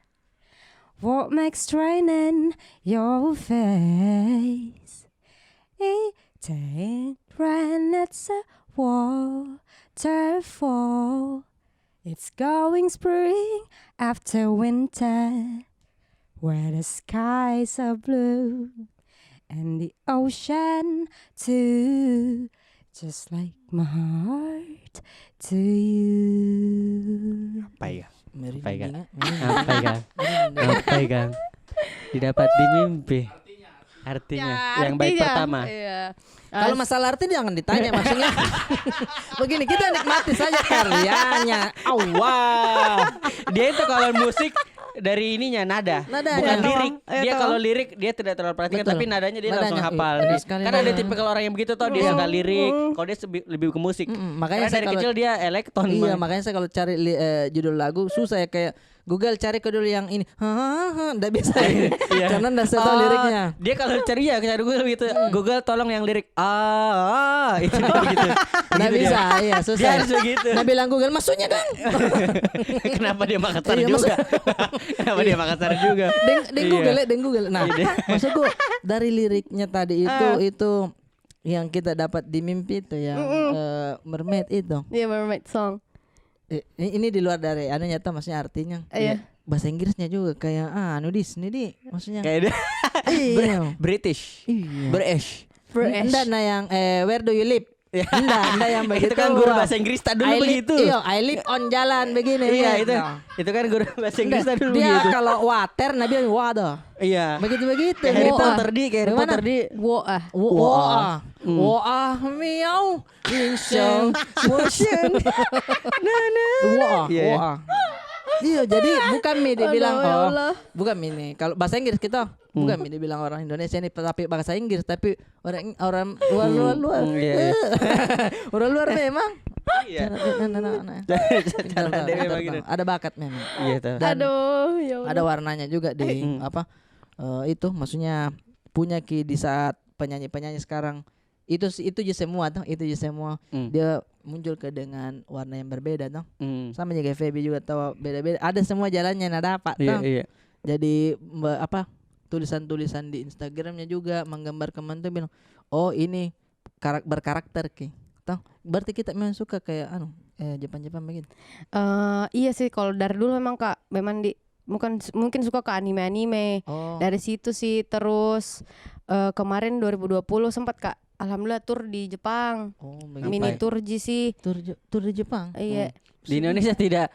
What makes raining your face? It ain't rain, it's a waterfall. It's going spring after winter, where the skies are blue and the ocean too, just like my heart to you. Apa ya? Merinding, Apa merinding. Apa ya? Apa ya? Didapat di mimpi. Artinya yang baik pertama. Iya. Kalau masalah arti jangan ditanya maksudnya. Begini kita nikmati saja karyanya. Allah. Dia itu kalau musik dari ininya nada, Nadanya bukan doang. lirik. Iya, Dia toh. kalau lirik dia tidak terlalu perhatikan, Betul. tapi nadanya dia Nadanya, langsung hafal. iya, Dia- sekali Kan ada nadanya. tipe kalau orang yang begitu toh dia suka lirik. Kalau dia lebih ke musik. Makanya Karena saya dari kalau kecil dia elektron. iya Bang. makanya saya kalau cari judul lagu susah ya kayak Google cari ke dulu yang ini. Enggak bisa. Iya. Karena enggak saya tahu Oh, liriknya. Dia kalau cari ya cari Google gitu. Google tolong yang lirik itu dia gitu. Enggak Gitu bisa, dia. iya susah. Dia harus begitu. Nah bilang Google maksudnya dong. Kenapa dia Makassar Iya, juga? Kenapa dia Makassar juga? Deng Iya. Google ya, deng Google. Nah, Iya. maksudku dari liriknya tadi itu yang kita dapat di mimpi itu yang mermaid itu. Iya, mermaid song. Ini di luar dari anunya tuh maksudnya artinya. Iya. Bahasa Inggrisnya juga kayak nudis nih maksudnya. Kayak dia Iya. British. Iya. British. Enggak nah yang where do you live? Enggak yang begitu. Itu kan guru bahasa Inggris tak dulu I live, begitu. Iya, I live on jalan begini. Iya men. itu. Nah. Itu kan guru bahasa Inggris tak dulu Dia begitu. kalau water Nabi waduh. Iya. Begitu-begitu. Kayak Harry Wah. Potter di, kayak Harry Bagaimana? Potter di. Wah. Wah, wah, miau, insya, motion, wah, Iya. wah. Iya, jadi bukan mi dibilang Aduh, ya Allah. bukan mi nih. Kalau bahasa Inggris kita bukan mi dibilang orang Indonesia nih, tapi bahasa Inggris tapi orang luar. Iya. Orang luar memang. Iya. Cara dia memang gitu. ada bakat memang. Iya tuh. Dan Aduh, ya Allah. ada warnanya juga di apa itu maksudnya punya di saat penyanyi-penyanyi sekarang itu aja semua tuh itu aja semua dia muncul ke dengan warna yang berbeda tuh sama juga Feby juga tahu beda-beda ada semua jalannya yang dapat Iya, tuh iya. jadi apa tulisan-tulisan di Instagramnya juga menggambarkan tuh bilang oh ini berkarakter ki tuh berarti kita memang suka kayak Jepang-Jepang begitu. Iya sih kalau dari dulu memang Kak, memang mungkin suka ke anime-anime. Oh. Dari situ sih terus kemarin 2020 sempat Kak, alhamdulillah tur di Jepang. Oh, Mini tour sih. tur di Jepang. Iya. Di Indonesia tidak.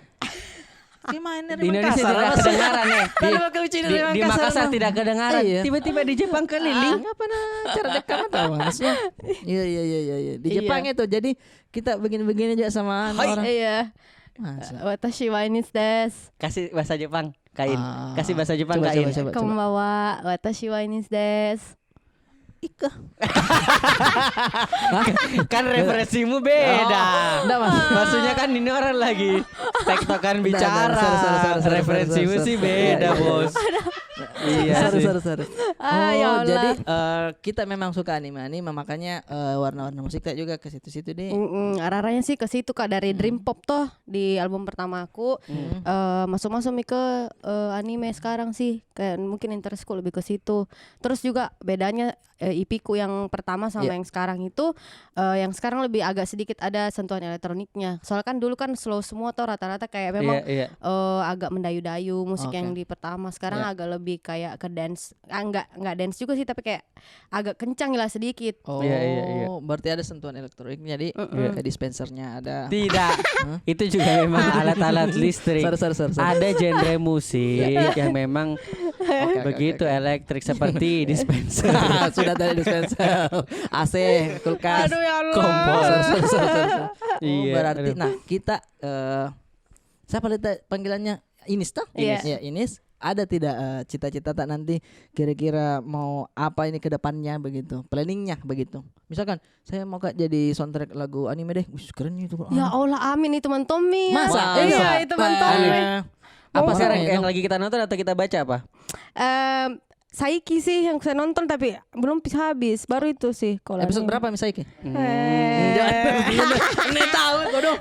Gimana Di Indonesia tidak kedengaran ya. Di Makassar tidak kedengaran. Iya. Tiba-tiba di Jepang keliling. Apa cara dekat tahu maksudnya? Iya. Di Iya. Jepang itu jadi kita begini-begini aja sama orang. Iya. Masa? Watashi wa ini desu. Kasih bahasa Jepang, Kain. Ah. Kasih bahasa Jepang, Coba, Kain. coba. Konbawa, watashi wa ini desu. Ika. Kan referensimu beda. Enggak, Mas. Maksudnya kan ini orang lagi tektokan bicara. sorry, Referensimu sorry. sih beda, Bos. Iya sih. Sorry. Ya Allah. Jadi kita memang suka anime makanya warna-warna musiknya juga ke situ-situ deh. Arah-arahnya sih ke situ Kak, dari Dream Pop toh di album pertama aku. Masuk-masuk nih ke anime sekarang sih. Kayak mungkin interestku lebih ke situ. Terus juga bedanya EP ku yang pertama sama Iya. yang sekarang itu yang sekarang lebih agak sedikit ada sentuhan elektroniknya. Soalnya kan dulu kan slow semua tuh rata-rata kayak memang Iya. agak mendayu-dayu musik Oke. yang di pertama. Sekarang Iya. agak lebih kayak ke dance. Enggak dance juga sih, tapi kayak agak kencang lah sedikit. Oh, Iya. berarti ada sentuhan elektronik. Jadi kayak dispensernya ada. Tidak. Itu juga memang alat-alat listrik. Sorry. Ada genre musik yang memang Oke, begitu elektrik seperti dispenser. Sudah ada dispenser, AC, kulkas. Aduh ya Allah. Kompor. Sorry. Iya, Berarti aduh. nah kita siapa lihat panggilannya Inis toh? Iya. Ya Inis. ada tidak cita-cita tak nanti kira-kira mau apa ini ke depannya begitu, planningnya begitu. Misalkan saya mau Kak jadi soundtrack lagu anime deh. Wih, keren itu. Ya Allah, amin itu Man Tommy ya. Masa? Iya, itu Man Tommy. Apa Oh, sekarang itu. yang lagi kita nonton atau kita baca apa? Saiki sih yang saya nonton tapi belum bisa habis. Baru itu sih kalau Episode anime. berapa misalnya? Ini tahu bodoh.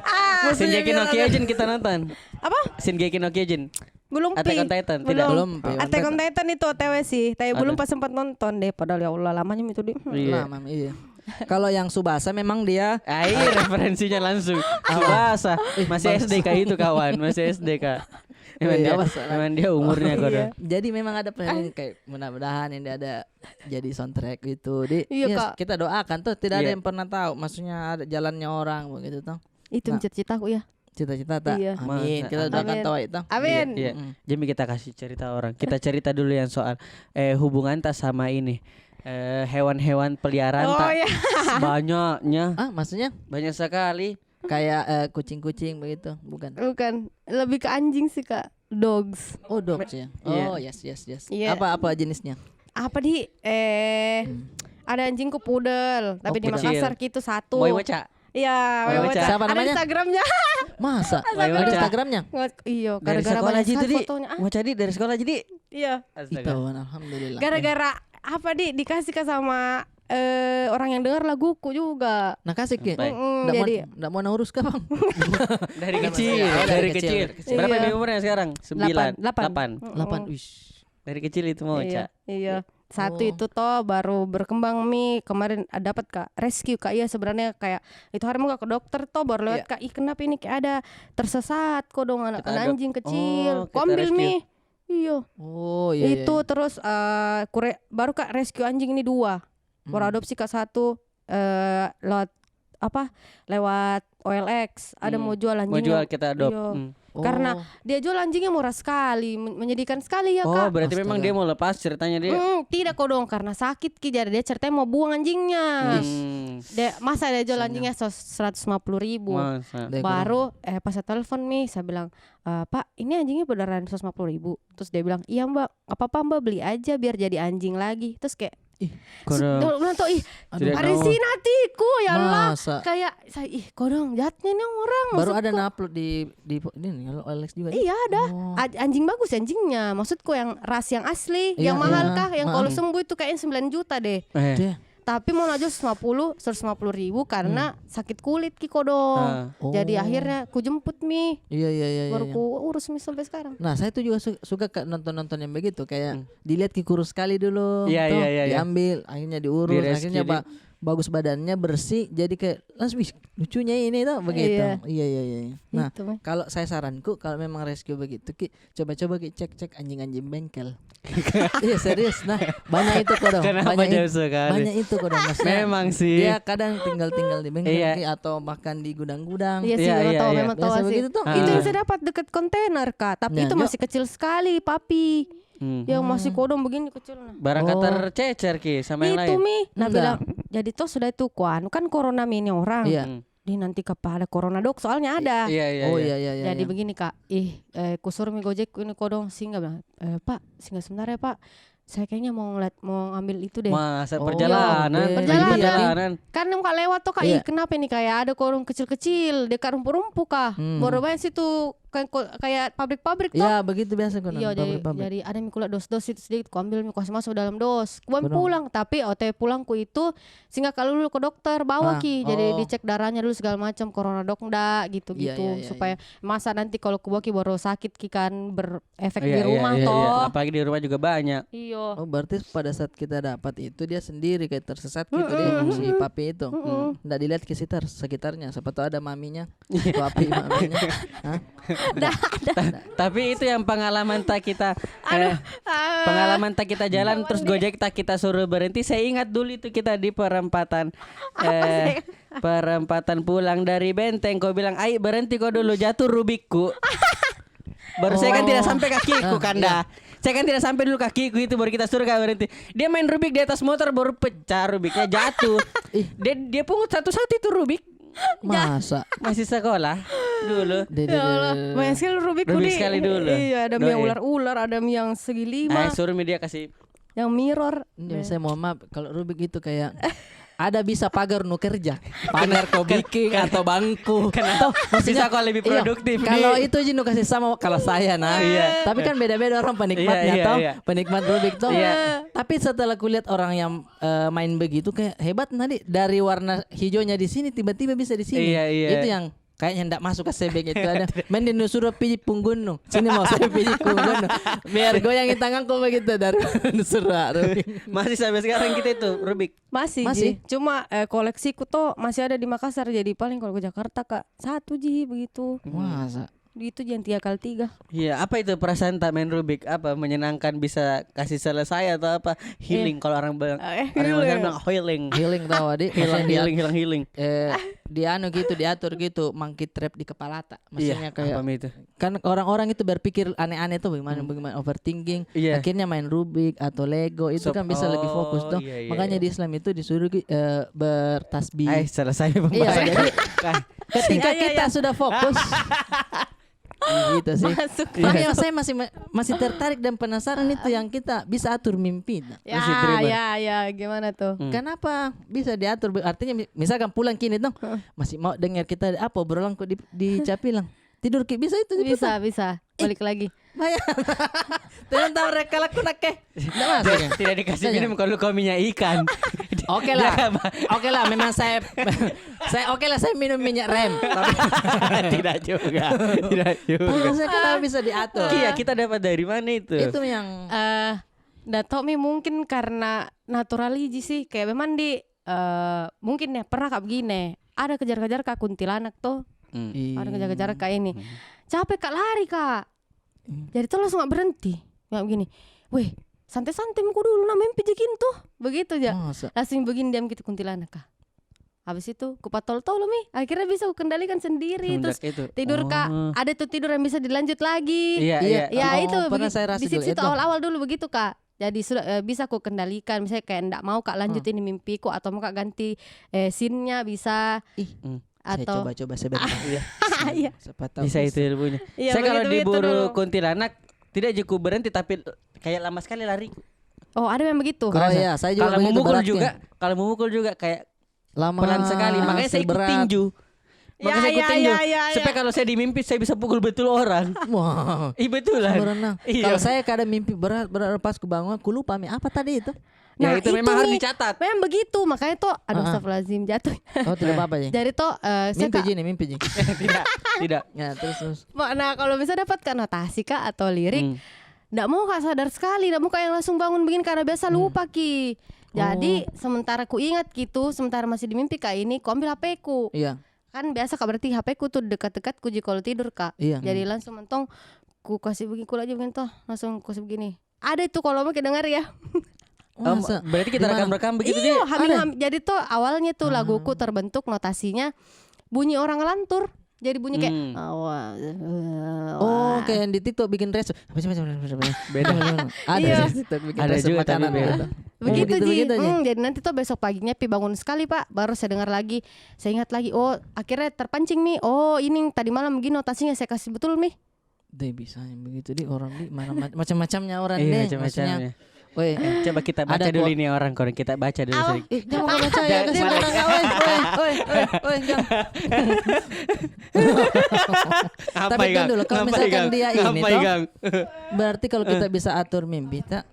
Shingeki no Kyojin kita nonton. Apa? Shingeki no Kyojin. Belum Attack on Titan, tidak? Belum. Attack on Titan itu OTW sih, tapi belum pas sempat nonton deh. Padahal ya Allah lamanya itu deh. Iya. Lama, iya. Kalau yang Subasa memang dia Referensinya langsung. Subasa. Masih SD kah itu kawan? Masih SD kah? Memang dia umurnya kok. jadi memang ada planning kayak mudah-mudahan ini ada jadi soundtrack gitu. Iya, Kak. Kita doakan tuh tidak ada Iya. yang pernah tahu maksudnya ada jalannya orang begitu tuh. Itu Nah. cita-citaku ya. Cita-cita tak? Iya. Amin. Masa. Kita doakan Amin. tahu itu. Amin. Iya. Jadi kita kasih cerita orang. Kita cerita dulu yang soal hubungan tas sama ini. Hewan-hewan peliharaan Oh tak ya. banyaknya. Maksudnya Banyak sekali. kayak kucing-kucing begitu, bukan? Bukan, lebih ke anjing sih Kak. Dogs. Oh, dogs ya. Iya. Oh, yes. Iya. Apa jenisnya? Apa di ada anjingku pudel, tapi di pudel. Makassar gitu satu. Boy Mocha. Iya, Boy Mocha. Siapa ada namanya? Instagramnya. Masa? Boy Ada Mocha. Instagramnya? Iya, Dari gara-gara sekolah banyak jadi sekali di. fotonya. Mocha di dari sekolah jadi. Iya. Itu alhamdulillah. Gara-gara apa dikasih ke sama orang yang dengar laguku juga. Nah, kasih ke. Baik. Jadi Enggak mau urus kah, Bang? Dari kecil, Oh, dari kecil. Berapa Iya. nih umurnya sekarang? 9, 8. 8. Wish. Dari kecil itu mau Iya, Ca. iya. Satu Oh. itu toh baru berkembang kemarin dapat Kak rescue Kak. Iya sebenarnya kayak itu hari mau ke dokter toh baru lewat Kak. Ih kenapa ini kayak ada tersesat kok dong anak Kita anjing kecil. kita Ambil rescue. nih. Iya. Oh, iya. Itu terus baru Kak rescue anjing ini 2. Baru adopsi Kak 1 lewat lewat OLX ada mau jual Mau anjingnya. jual kita adopt. Iya. Oh. Karena dia jual anjingnya murah sekali, menyedihkan sekali ya Oh, Kak. berarti memang dia mau lepas ceritanya dia. Tidak kok dong karena sakit Ki jadi dia ceritanya mau buang anjingnya. Masa dia jual anjingnya 150.000. Masa. Baru pas saya telepon nih saya bilang Pak ini anjingnya beneran 150.000. Terus dia bilang iya Mbak apa-apa Mbak beli aja biar jadi anjing lagi. Terus kayak Kodong. bilang tuh Tidak ada tahu. sih hatiku ya Allah. Masa? Kayak saya kodong jahatnya nih orang. Baru ada maksudku. upload di ini nih kalau Alex juga. nih. Iya ada. Oh. Anjing bagus anjingnya. Maksudku yang ras yang asli, Iya, yang mahal iya. kah? Yang kalau sembuh itu kayaknya 9 juta deh. Dia. Tapi mau aja 150.000 karena sakit kulit Ki kodong. Oh. Jadi akhirnya ku jemput mi. Iya. Baru ku urus mi sampai sekarang. Nah, saya tuh juga suka nonton-nonton yang begitu kayak dilihat Ki kurus sekali dulu, Iya, tuh, iya, iya, iya. diambil, akhirnya diurus, Di-rescue, akhirnya bagus badannya bersih, jadi kayak langsung wih, lucunya ini tuh begitu. Iya. Nah, Gitu, Mi. kalau saya saranku kalau memang rescue begitu Ki, coba-coba Ki cek anjing-anjing bengkel. Iya serius. Nah, banyak itu kodong. Kenapa jauh sekali? Banyak itu kodong. Maksudnya, Memang sih. dia kadang tinggal di bengkel Iya. Ki, atau makan di gudang-gudang. Iya sih, Iya, memang iya, tahu, iya. memang tahu Biasa sih. begitu tuh. Itu yang saya dapat deket kontainer Kak, tapi Nah, itu masih kecil sekali, papi. Yang masih kodong begini kecil nah. Barang kata tercecer Ki sama yang Itu lain. mi, nah Enggak. bilang jadi toh sudah itu kan corona mi ini orang. Iya. Di nanti kepada corona dok soalnya ada. Iya. Oh iya. Jadi begini Kak, kusur mi Gojek ini kodong singgah bilang, Pak singgah sebentar ya Pak. Saya kayaknya mau ngambil itu deh. Masa Oh, perjalanan. iya. Perjalanan. Kan muka lewat tuh Kak, Iya. kenapa ini kayak ada korong kecil-kecil dekat rumput-rumput Kak. Baru banyak situ kayak pabrik-pabrik tuh. Ya begitu biasa kodong. Iya pabrik-pabrik. jadi ada mikula dos-dos itu sedikit ku ambil ku kasih masuk dalam dos ku Benar. pulang tapi pulangku itu singgah kalau dulu ke dokter bawa Ki jadi oh. dicek darahnya dulu segala macam corona dok enggak gitu-gitu Iya, iya, supaya masa nanti kalau ku bawa Ki baru sakit Ki kan berefek Iya, di rumah iya. toh Apalagi di rumah juga banyak. iya Oh berarti pada saat kita dapat itu dia sendiri kayak tersesat gitu dia si papi itu. Nggak dilihat ke sekitarnya. Siapa tahu ada maminya. Papi maminya. Hah? Tapi itu yang pengalaman tak kita pengalaman tak kita jalan terus Gojek tak kita suruh berhenti. Saya ingat dulu itu kita di perempatan perempatan pulang dari Benteng. Kau bilang, "Ai berhenti kau dulu jatuh Rubikku." Baru saya kan tidak sampai kakiku kanda. Saya kan tidak sampai dulu kakiku itu baru kita suruh kau berhenti. Dia main Rubik di atas motor baru pecah Rubiknya jatuh. Dia pungut satu-satu itu Rubik. Masa? Masih sekolah dulu. Ya Allah, banyak sekali Rubikku Rubik nih. sekali dulu. Iya, ada mie yang Doi. ular-ular, ada mie yang segi lima, Suruh media kasih. yang mirror. Ini saya mohon maaf kalau Rubik itu kayak ada bisa pagar nu kerja, pagar kau bikin atau bangku. Kenapa? Bisa kok lebih Iya, produktif kalau nih. itu Jinu kasih sama kalau saya nah. Iya. Tapi kan beda-beda orang penikmatnya Iya, toh, iya. penikmat Rubik toh. Iya. Tapi setelah kulihat orang yang main begitu kayak hebat tadi dari warna hijaunya di sini tiba-tiba bisa di sini. Iya, iya. Itu yang kayaknya ndak masuk ke sebek itu ada. Main di suruh pijit punggun nu. Sini mau saya pijit punggun nu. Biar goyangin tangan kau begitu dari suruh Rubik. Masih sampai sekarang kita itu Rubik. Masih, Masih? Ji. Cuma koleksiku tuh masih ada di Makassar. Jadi paling kalau ke Jakarta Kak 1 Ji begitu. Masa? Itu jangan 3x3. Iya, apa itu perasaan tak main Rubik? Apa menyenangkan bisa kasih selesai atau apa? Healing kalau orang bilang. Orang healing. bilang healing. Healing tahu adik. Healing. Dia anu gitu diatur gitu monkey trap di kepala tak maksudnya Iya, kayak apa itu? kan orang-orang itu berpikir aneh-aneh tuh bagaimana overthinking Iya. akhirnya main Rubik atau Lego itu kan bisa lebih fokus tuh iya, makanya iya. di Islam itu disuruh bertasbih Selesai iya pembahasan. jadi ketika Iya, kita sudah fokus gitu sih Masuk. tapi yang saya masih tertarik dan penasaran itu yang kita bisa atur mimpi nah. Ya, Masih terima. ya, gimana tuh? Kenapa bisa diatur? Artinya misalkan pulang kini dong, masih mau dengar kita apa obrolan kok di Capilang. Tidur ki bisa itu Bisa. Balik lagi. Bayar. Tidak tahu reka laku nak ke. Tidak masuk. ya? Tidak dikasih minum kalau kau minyak ikan. Oke lah. Oke lah memang saya oke lah saya minum minyak rem. Tapi Tidak juga. Tidak juga. saya kenapa bisa diatur? Iya, kita dapat dari mana itu? Itu yang Nggak tau Mi mungkin karena naturaliji sih. Kayak memang mungkin ya pernah Kak begini. Ada kejar-kejar Kak kuntilanak tuh. Ada kejar-kejar Kak ini. Capek Kak lari Kak. Jadi tuh langsung gak berhenti. Kayak begini. Weh santai-santai muku dulu nah mimpi jekin tuh. Begitu aja. Masa? Langsung begini diam gitu kuntilanak Kak. Habis itu kupatol-tol Mi. Akhirnya bisa kukendalikan sendiri. Terus Semenjak itu. tidur Kak. Ada tuh tidur yang bisa dilanjut lagi. Iya. Ya Oh, itu pernah saya rasa di juga situ itu. awal-awal dulu begitu Kak. Jadi sudah bisa ku kendalikan. Misalnya kayak enggak mau Kak lanjutin di mimpiku atau mau Kak ganti scene-nya bisa Ih, saya atau coba-coba sebentar. Iya. Siapa tahu Bisa itu ilmunya. Iya, Saya kalau begitu-begitu diburu dulu. kuntilanak tidak juga berhenti tapi kayak lama sekali lari. Oh, ada yang begitu. Oh iya, saya juga Kalau begitu memukul beratnya. juga, kalau memukul juga kayak Lama pelan sekali. Makanya saya ikut berat. tinju. Makanya saya ikut tinju. ya. Supaya kalau saya di mimpi saya bisa pukul betul orang. Wah. Iya betulan. Berenang. Iya. Kalau saya kadang mimpi berat pas ku bangun aku lupa Mi apa tadi itu? Ya Nah, itu memang harus Mi. dicatat. Memang begitu, makanya tuh aduh astagfirullahaladzim jatuh. Oh tidak apa-apa ya. Jadi tuh saya Mimpi Kak, mimpi Ji. Tidak. Ya terus. nah kalau bisa dapatkan notasi Kak atau lirik, nggak mau Kak sadar sekali, nggak mau Kak yang langsung bangun begini karena biasa lupa Ki. Jadi sementara ku ingat gitu, sementara masih di mimpi Kak ini, ku ambil HP ku. Iya. Kan biasa Kak berarti HP ku tuh dekat-dekat ku kalau tidur Kak. Iya. Jadi langsung mentong ku kasih begini, ku aja begini tuh, langsung ku kasih begini. Ada itu kalau mau dengar ya. Masa? Berarti kita Di mana? rekam-rekam begitu Iya, dia. jadi tuh awalnya tuh laguku terbentuk notasinya bunyi orang ngelantur. Jadi bunyi kayak Oh, kayak yang di TikTok bikin reso. Beda. Ada Iya. di TikTok bikin Ada reso juga tapi makanan. beda. Ada. begitu Ji. begitu aja. Jadi nanti tuh besok paginya Pi bangun sekali Pak, baru saya dengar lagi. Saya ingat lagi, oh akhirnya terpancing Mi. Oh ini tadi malam begini notasinya saya kasih betul Mi. Deh bisa yang begitu di orang di mana macam-macamnya orang Iya deh. macam-macamnya. Woi, Coba kita baca Ada dulu kok. ini orang kalau kita baca dulu Awas. sedikit. jangan mau baca ya kasih orang enggak woi jangan. Tapi kan dulu kalau misalkan dia ini toh, berarti kalau kita bisa atur mimpi tak?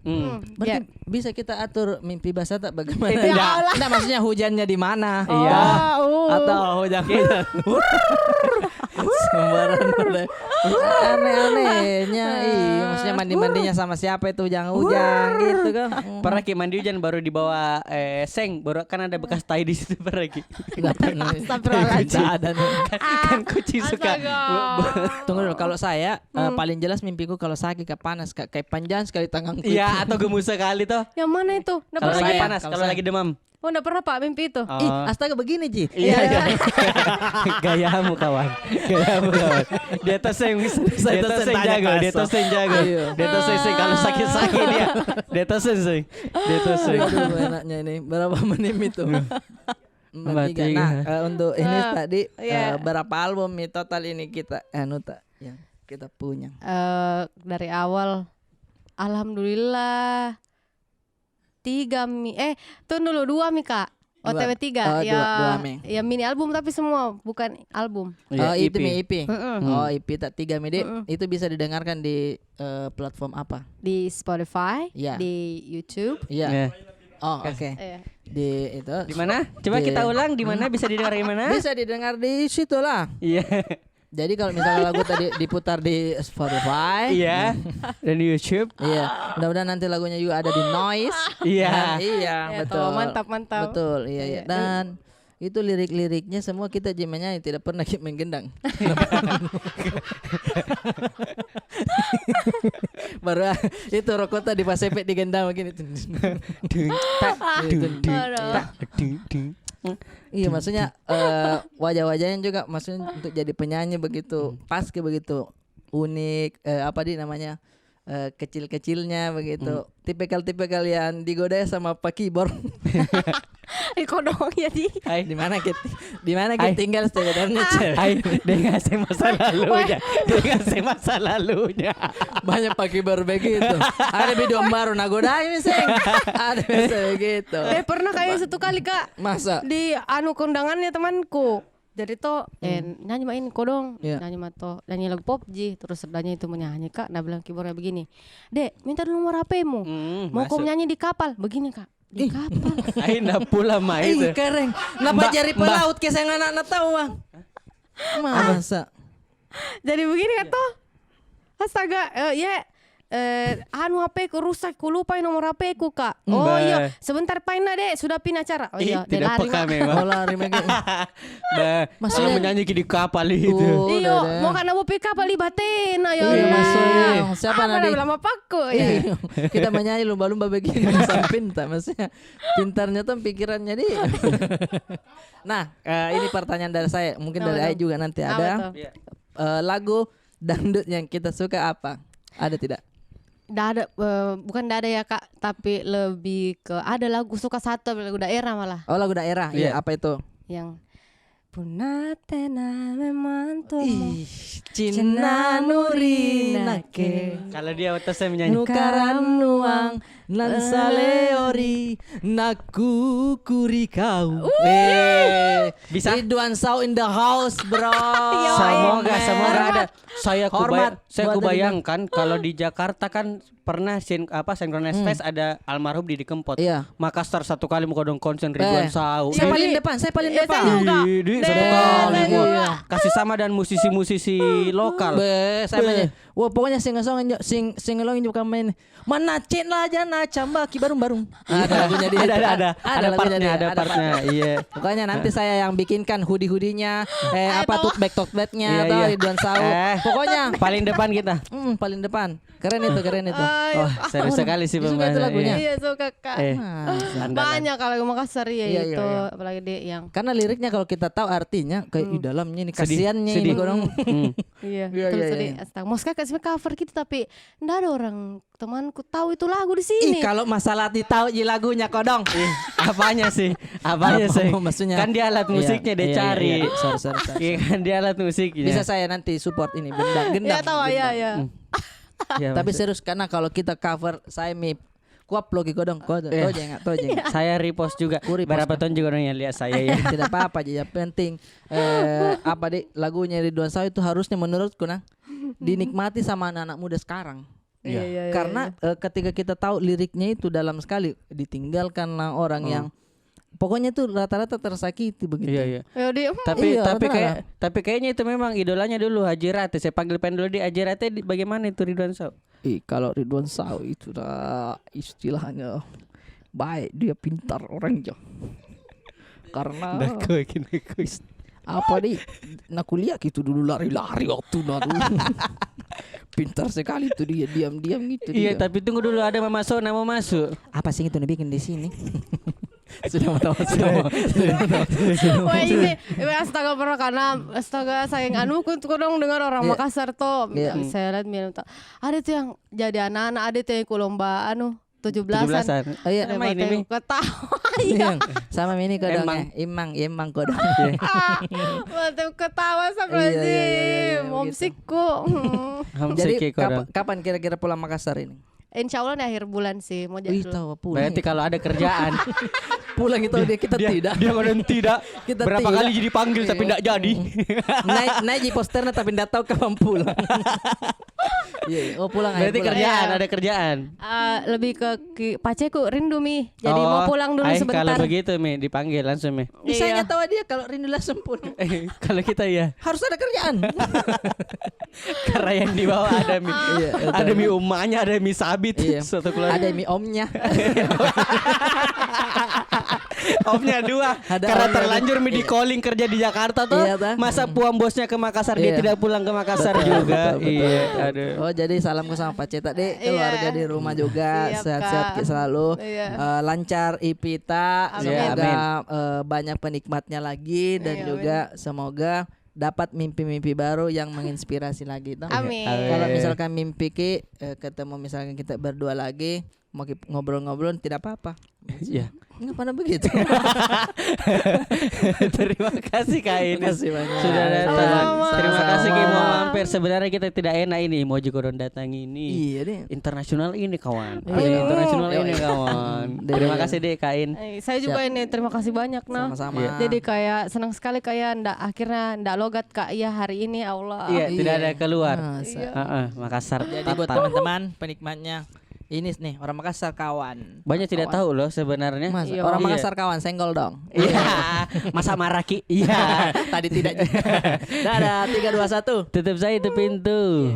Berarti bisa kita atur mimpi basah tak bagaimana? Enggak maksudnya hujannya di mana? Iya. Atau hujan kita sembaran udah. Aneh-anehnya iya maksudnya mandi-mandinya sama siapa itu hujan-hujan gitu kan. Pernah Ki mandi hujan baru dibawa seng, baru kan ada bekas tai di situ pernah Ki. Enggak pernah. Astagfirullahaladzim. Tidak ada nih. Kan kucing suka. Tunggu dulu kalau saya paling jelas mimpiku kalau sakit kayak panas kayak panjang sekali tanganku. Iya atau gemus sekali toh. Yang mana itu? Nggak Kalau pernah lagi saya, panas, kalau kalau saya. lagi demam. Oh nggak pernah Pak mimpi itu. Ih, astaga begini Ji. Iya. Gayamu kawan. Gayamu kawan. Di atas seng Saya di atas tuh seng tanya jago, di kasar. atas seng jago. Iya. Di atas seng kalau sakit-sakit dia. Di atas seng. Di atas seng. Aduh enaknya ini berapa menit itu? Bertiga. Nah, untuk ini tadi Iya. berapa album nih total ini kita yang kita punya? Dari awal alhamdulillah 3 Mi. Tunggu dulu 2 Mi Kak. OTW 3 ya. Dua Mi. Ya mini album tapi semua bukan album. Oh, itu EP. Mi EP. Mm-mm. Oh, EP tak 3 Mi. Itu bisa didengarkan di platform apa? Di Spotify, Iya. di YouTube. Iya. Ya. Oh, oke. Iya. Di itu Di mana? Coba Di- kita ulang di mana bisa didengar di mana? bisa didengar di situ lah. Iya. Jadi kalau misalnya lagu tadi diputar di Spotify, Iya. Dan di YouTube. iya. Mudah-mudahan nanti lagunya juga ada di Noise. Iya. Iya, Ya, betul. toh, mantap. Betul, iya, iya. Iya. Dan itu lirik-liriknya semua kita menyanyi, tidak pernah kita main gendang. Baru itu Rokota di Pasepek di gendang begini. Iya, maksudnya wajah-wajahnya juga maksudnya untuk jadi penyanyi begitu pas ke begitu unik, apa di namanya, kecil-kecilnya begitu, tipikal-tipikal yang digoda sama Pak Kibor. Kodong ya di. Hai. di mana kita Hai. tinggal sebenarnya, Cel. Hai, dia ngasih masa lalunya. Dia ngasih masa lalunya. Banyak Pak Kibor begitu. Ada video baru nagodain seng. Ada biasa begitu. Pernah kayak satu kali Kak Masa? di kondangannya temanku. Jadi toh nyanyi main kodong, Iya. nyanyi lagu pop ji, terus serdanya itu menyanyi Kak, nah bilang keyboardnya begini, Dek minta dulu nomor HP-mu, mau kau nyanyi di kapal, begini Kak, di kapal. Ayo ndak pula mah itu. Ih, keren. Napa jari pelaut ke saya anak tahu, Bang? Masa? Jadi begini kan toh, astaga, anu HP ku rusak, ku lupa nomor HP ku Kak. Oh Bah. iya, sebentar paina Dek, sudah pin acara. Oh iya, Dek Tidak lari peka Mak. memang. Oh, lari begitu. Bah, Maksudnya- kalau menyanyi di kapal itu. Oh, Iyo, udah. mau karena mau pick up libatin, ayo. Iya, maksudnya. Siapa Apa Nadi? nama paku ya. Iya. Kita menyanyi lumba-lumba begini sama pintar, maksudnya pintarnya tuh pikirannya dia. Nah, ini pertanyaan dari saya, mungkin Apa dari tuh? Ai juga nanti Apa ada. tuh? Iya. Lagu dangdut yang kita suka apa? Ada tidak? Nggak ada, bukan nggak ada ya Kak, tapi lebih ke ada lagu suka satu lagu daerah malah Oh, lagu daerah. Iya, Iya. apa itu? yang Punatena memantumu. Ih, Cina nurinake. Kalau dia saya menyanyi. Nukaran nuang lansaleori naku kuri kau. Bisa? Ridwan Sau in the house, bro. Semoga ada. Hormat Saya buat kubayangkan kalau di Jakarta kan pernah Synchronize Fest ada almarhum Didi Kempot. Iya. Makassar satu kali mau kodong konsen Ridwan Sau. Saya Jadi- paling depan, saya paling Iya, depan. saya juga. Di Deh, satu kali saya mau juga. kasih sama dan musisi-musisi lokal. Saya punya. Wah, pokoknya singelongin juga main. Mana cin lah jana camba ki barung-barung. Ada lagunya dia. Ada lagunya partnya, dia, ada partnya. Iya. Pokoknya nanti saya yang bikinkan hoodie-hoodinya, apa tahu. tote bagnya Iya, atau iya. Ridwan Sau. Pokoknya Paling depan kita. paling depan. Keren itu. Oh, seru sekali sih Disuka itu pembahasan. lagunya. Iya suka Kak. Nah, Banyak kalau lagu Makassar ya Iya, itu, iya. apalagi dia yang karena liriknya kalau kita tahu artinya kayak di dalamnya ini Sedih, kasihannya ini sedih. godong. iya, Iya, betul iya, sedih. iya. Astaga, Moska kasih cover gitu tapi nggak ada orang temanku tahu itu lagu di Ih, sini. kalau masalah tahu lagunya kodong. Apanya sih? Apanya sih? Maksudnya Kan dia alat musiknya dia cari. Sorry. Iya kan dia alat musiknya. Bisa saya nanti support ini gendang. Ya tahu ya ya. Ya, Tapi maksud- serius karena kalau kita cover saya mi kuap logi kodong. Iya. Tojeng. saya repost juga. Ku repost. Berapa tahun juga orang yang lihat saya ya. Tidak apa-apa aja, yang penting apa deh lagunya Ridwan Sau itu harusnya menurutku dinikmati sama anak-anak muda sekarang. Iya. Karena ketika kita tahu liriknya itu dalam sekali, ditinggalkanlah orang yang pokoknya itu rata-rata tersakiti begitu. Iya. Ya dia Tapi Iya, tapi rata-rata. tapi kayaknya itu memang idolanya dulu Haji Rate. Saya panggil dulu di Haji Rate bagaimana itu Ridwan Sau? Kalau Ridwan Sau itu istilahnya baik, dia pintar orangnya. Karena apa nih? Nak kuliah gitu dulu lari-lari waktu dulu. Pintar sekali tuh dia diam-diam gitu Iya, dia. tapi tunggu dulu ada Mama So mau masuk. Apa sih itu bikin di sini? Wah ini astaga pernah karena astaga sayang anu ku dong dengar orang Iya. Makassar tuh. Iya. Saya lihat ada tuh yang jadi anak-anak ada tuh yang ku lomba anu 17-an. 17-an. Oh iya, Sama ini Mi. Ketawa. Iya. Sama Mini kodongnya. Emang. Emang kodong. Mantap ketawa sama Iya, iya, iya, sih. iya, Momsikku. Jadi Hamsiki kodong. kapan kira-kira pulang Makassar ini? Insya Allah di akhir bulan sih mau jadi Wih, tahu pulang. Berarti kalau ada kerjaan pulang itu kita tidak. dia ngomong tidak. Kita Berapa tidak. kali jadi panggil tapi Iya. tidak jadi. naik di posternya tapi tidak tahu kapan pulang. Iya, oh pulang akhir Berarti bulan. kerjaan, Iya. ada kerjaan. lebih ke paceku rindu Mi. Jadi mau pulang dulu ay, sebentar. Kalau begitu Mi dipanggil langsung Mi. Bisa Iya. tahu dia kalau rindu langsung pulang. Kalau kita ya Harus ada kerjaan. karena yang di bawah ada Mi. Iya, betul. Ada Mi umahnya, ada Mi sabit. Iya. Satu keluarga. Ada mie omnya. Omnya 2. Ada Karena omnya. terlanjur Mi di calling kerja di Jakarta tuh. Iya, Bang. Masa puang bosnya ke Makassar dia Iya. tidak pulang ke Makassar juga. betul. Iya, aduh. Oh jadi salamku sama Pak Ceta deh, Iya. keluarga di rumah juga Siap, sehat-sehat Kak. selalu. Iya. Lancar Ipita, Amin. semoga Amin. banyak penikmatnya lagi dan Iya, juga semoga dapat mimpi-mimpi baru yang menginspirasi lagi toh. Amin. Kalau misalkan mimpi ketemu misalkan kita berdua lagi mau ngobrol-ngobrol tidak apa-apa. Iya. Nggak pada begitu. Terima kasih Kak Ines. Terima kasih banyak. Sudah datang. Sama-sama. Terima kasih Ki mau Sama-sama. mampir. Sebenarnya kita tidak enak ini emoji kodon datang ini. Iya deh. Internasional ini kawan. Iya. Ada internasional Iya. ini kawan. Deh, Terima deh. kasih deh Kain. Saya juga ini terima kasih banyak nah. Sama-sama. Iya. Jadi kayak senang sekali kayak akhirnya ndak logat Kak Iya hari ini Allah. Iya, tidak ada keluar. Masa. Makassar. Jadi buat Tata. teman-teman penikmatnya ini nih orang Makassar kawan. Banyak tidak tahu loh sebenarnya. Mas, Iya. orang Iya. Makassar kawan senggol dong. Iya. Masa maraki. Iya. Tadi tidak. Dadah 3 2 1. Tutup saya itu pintu.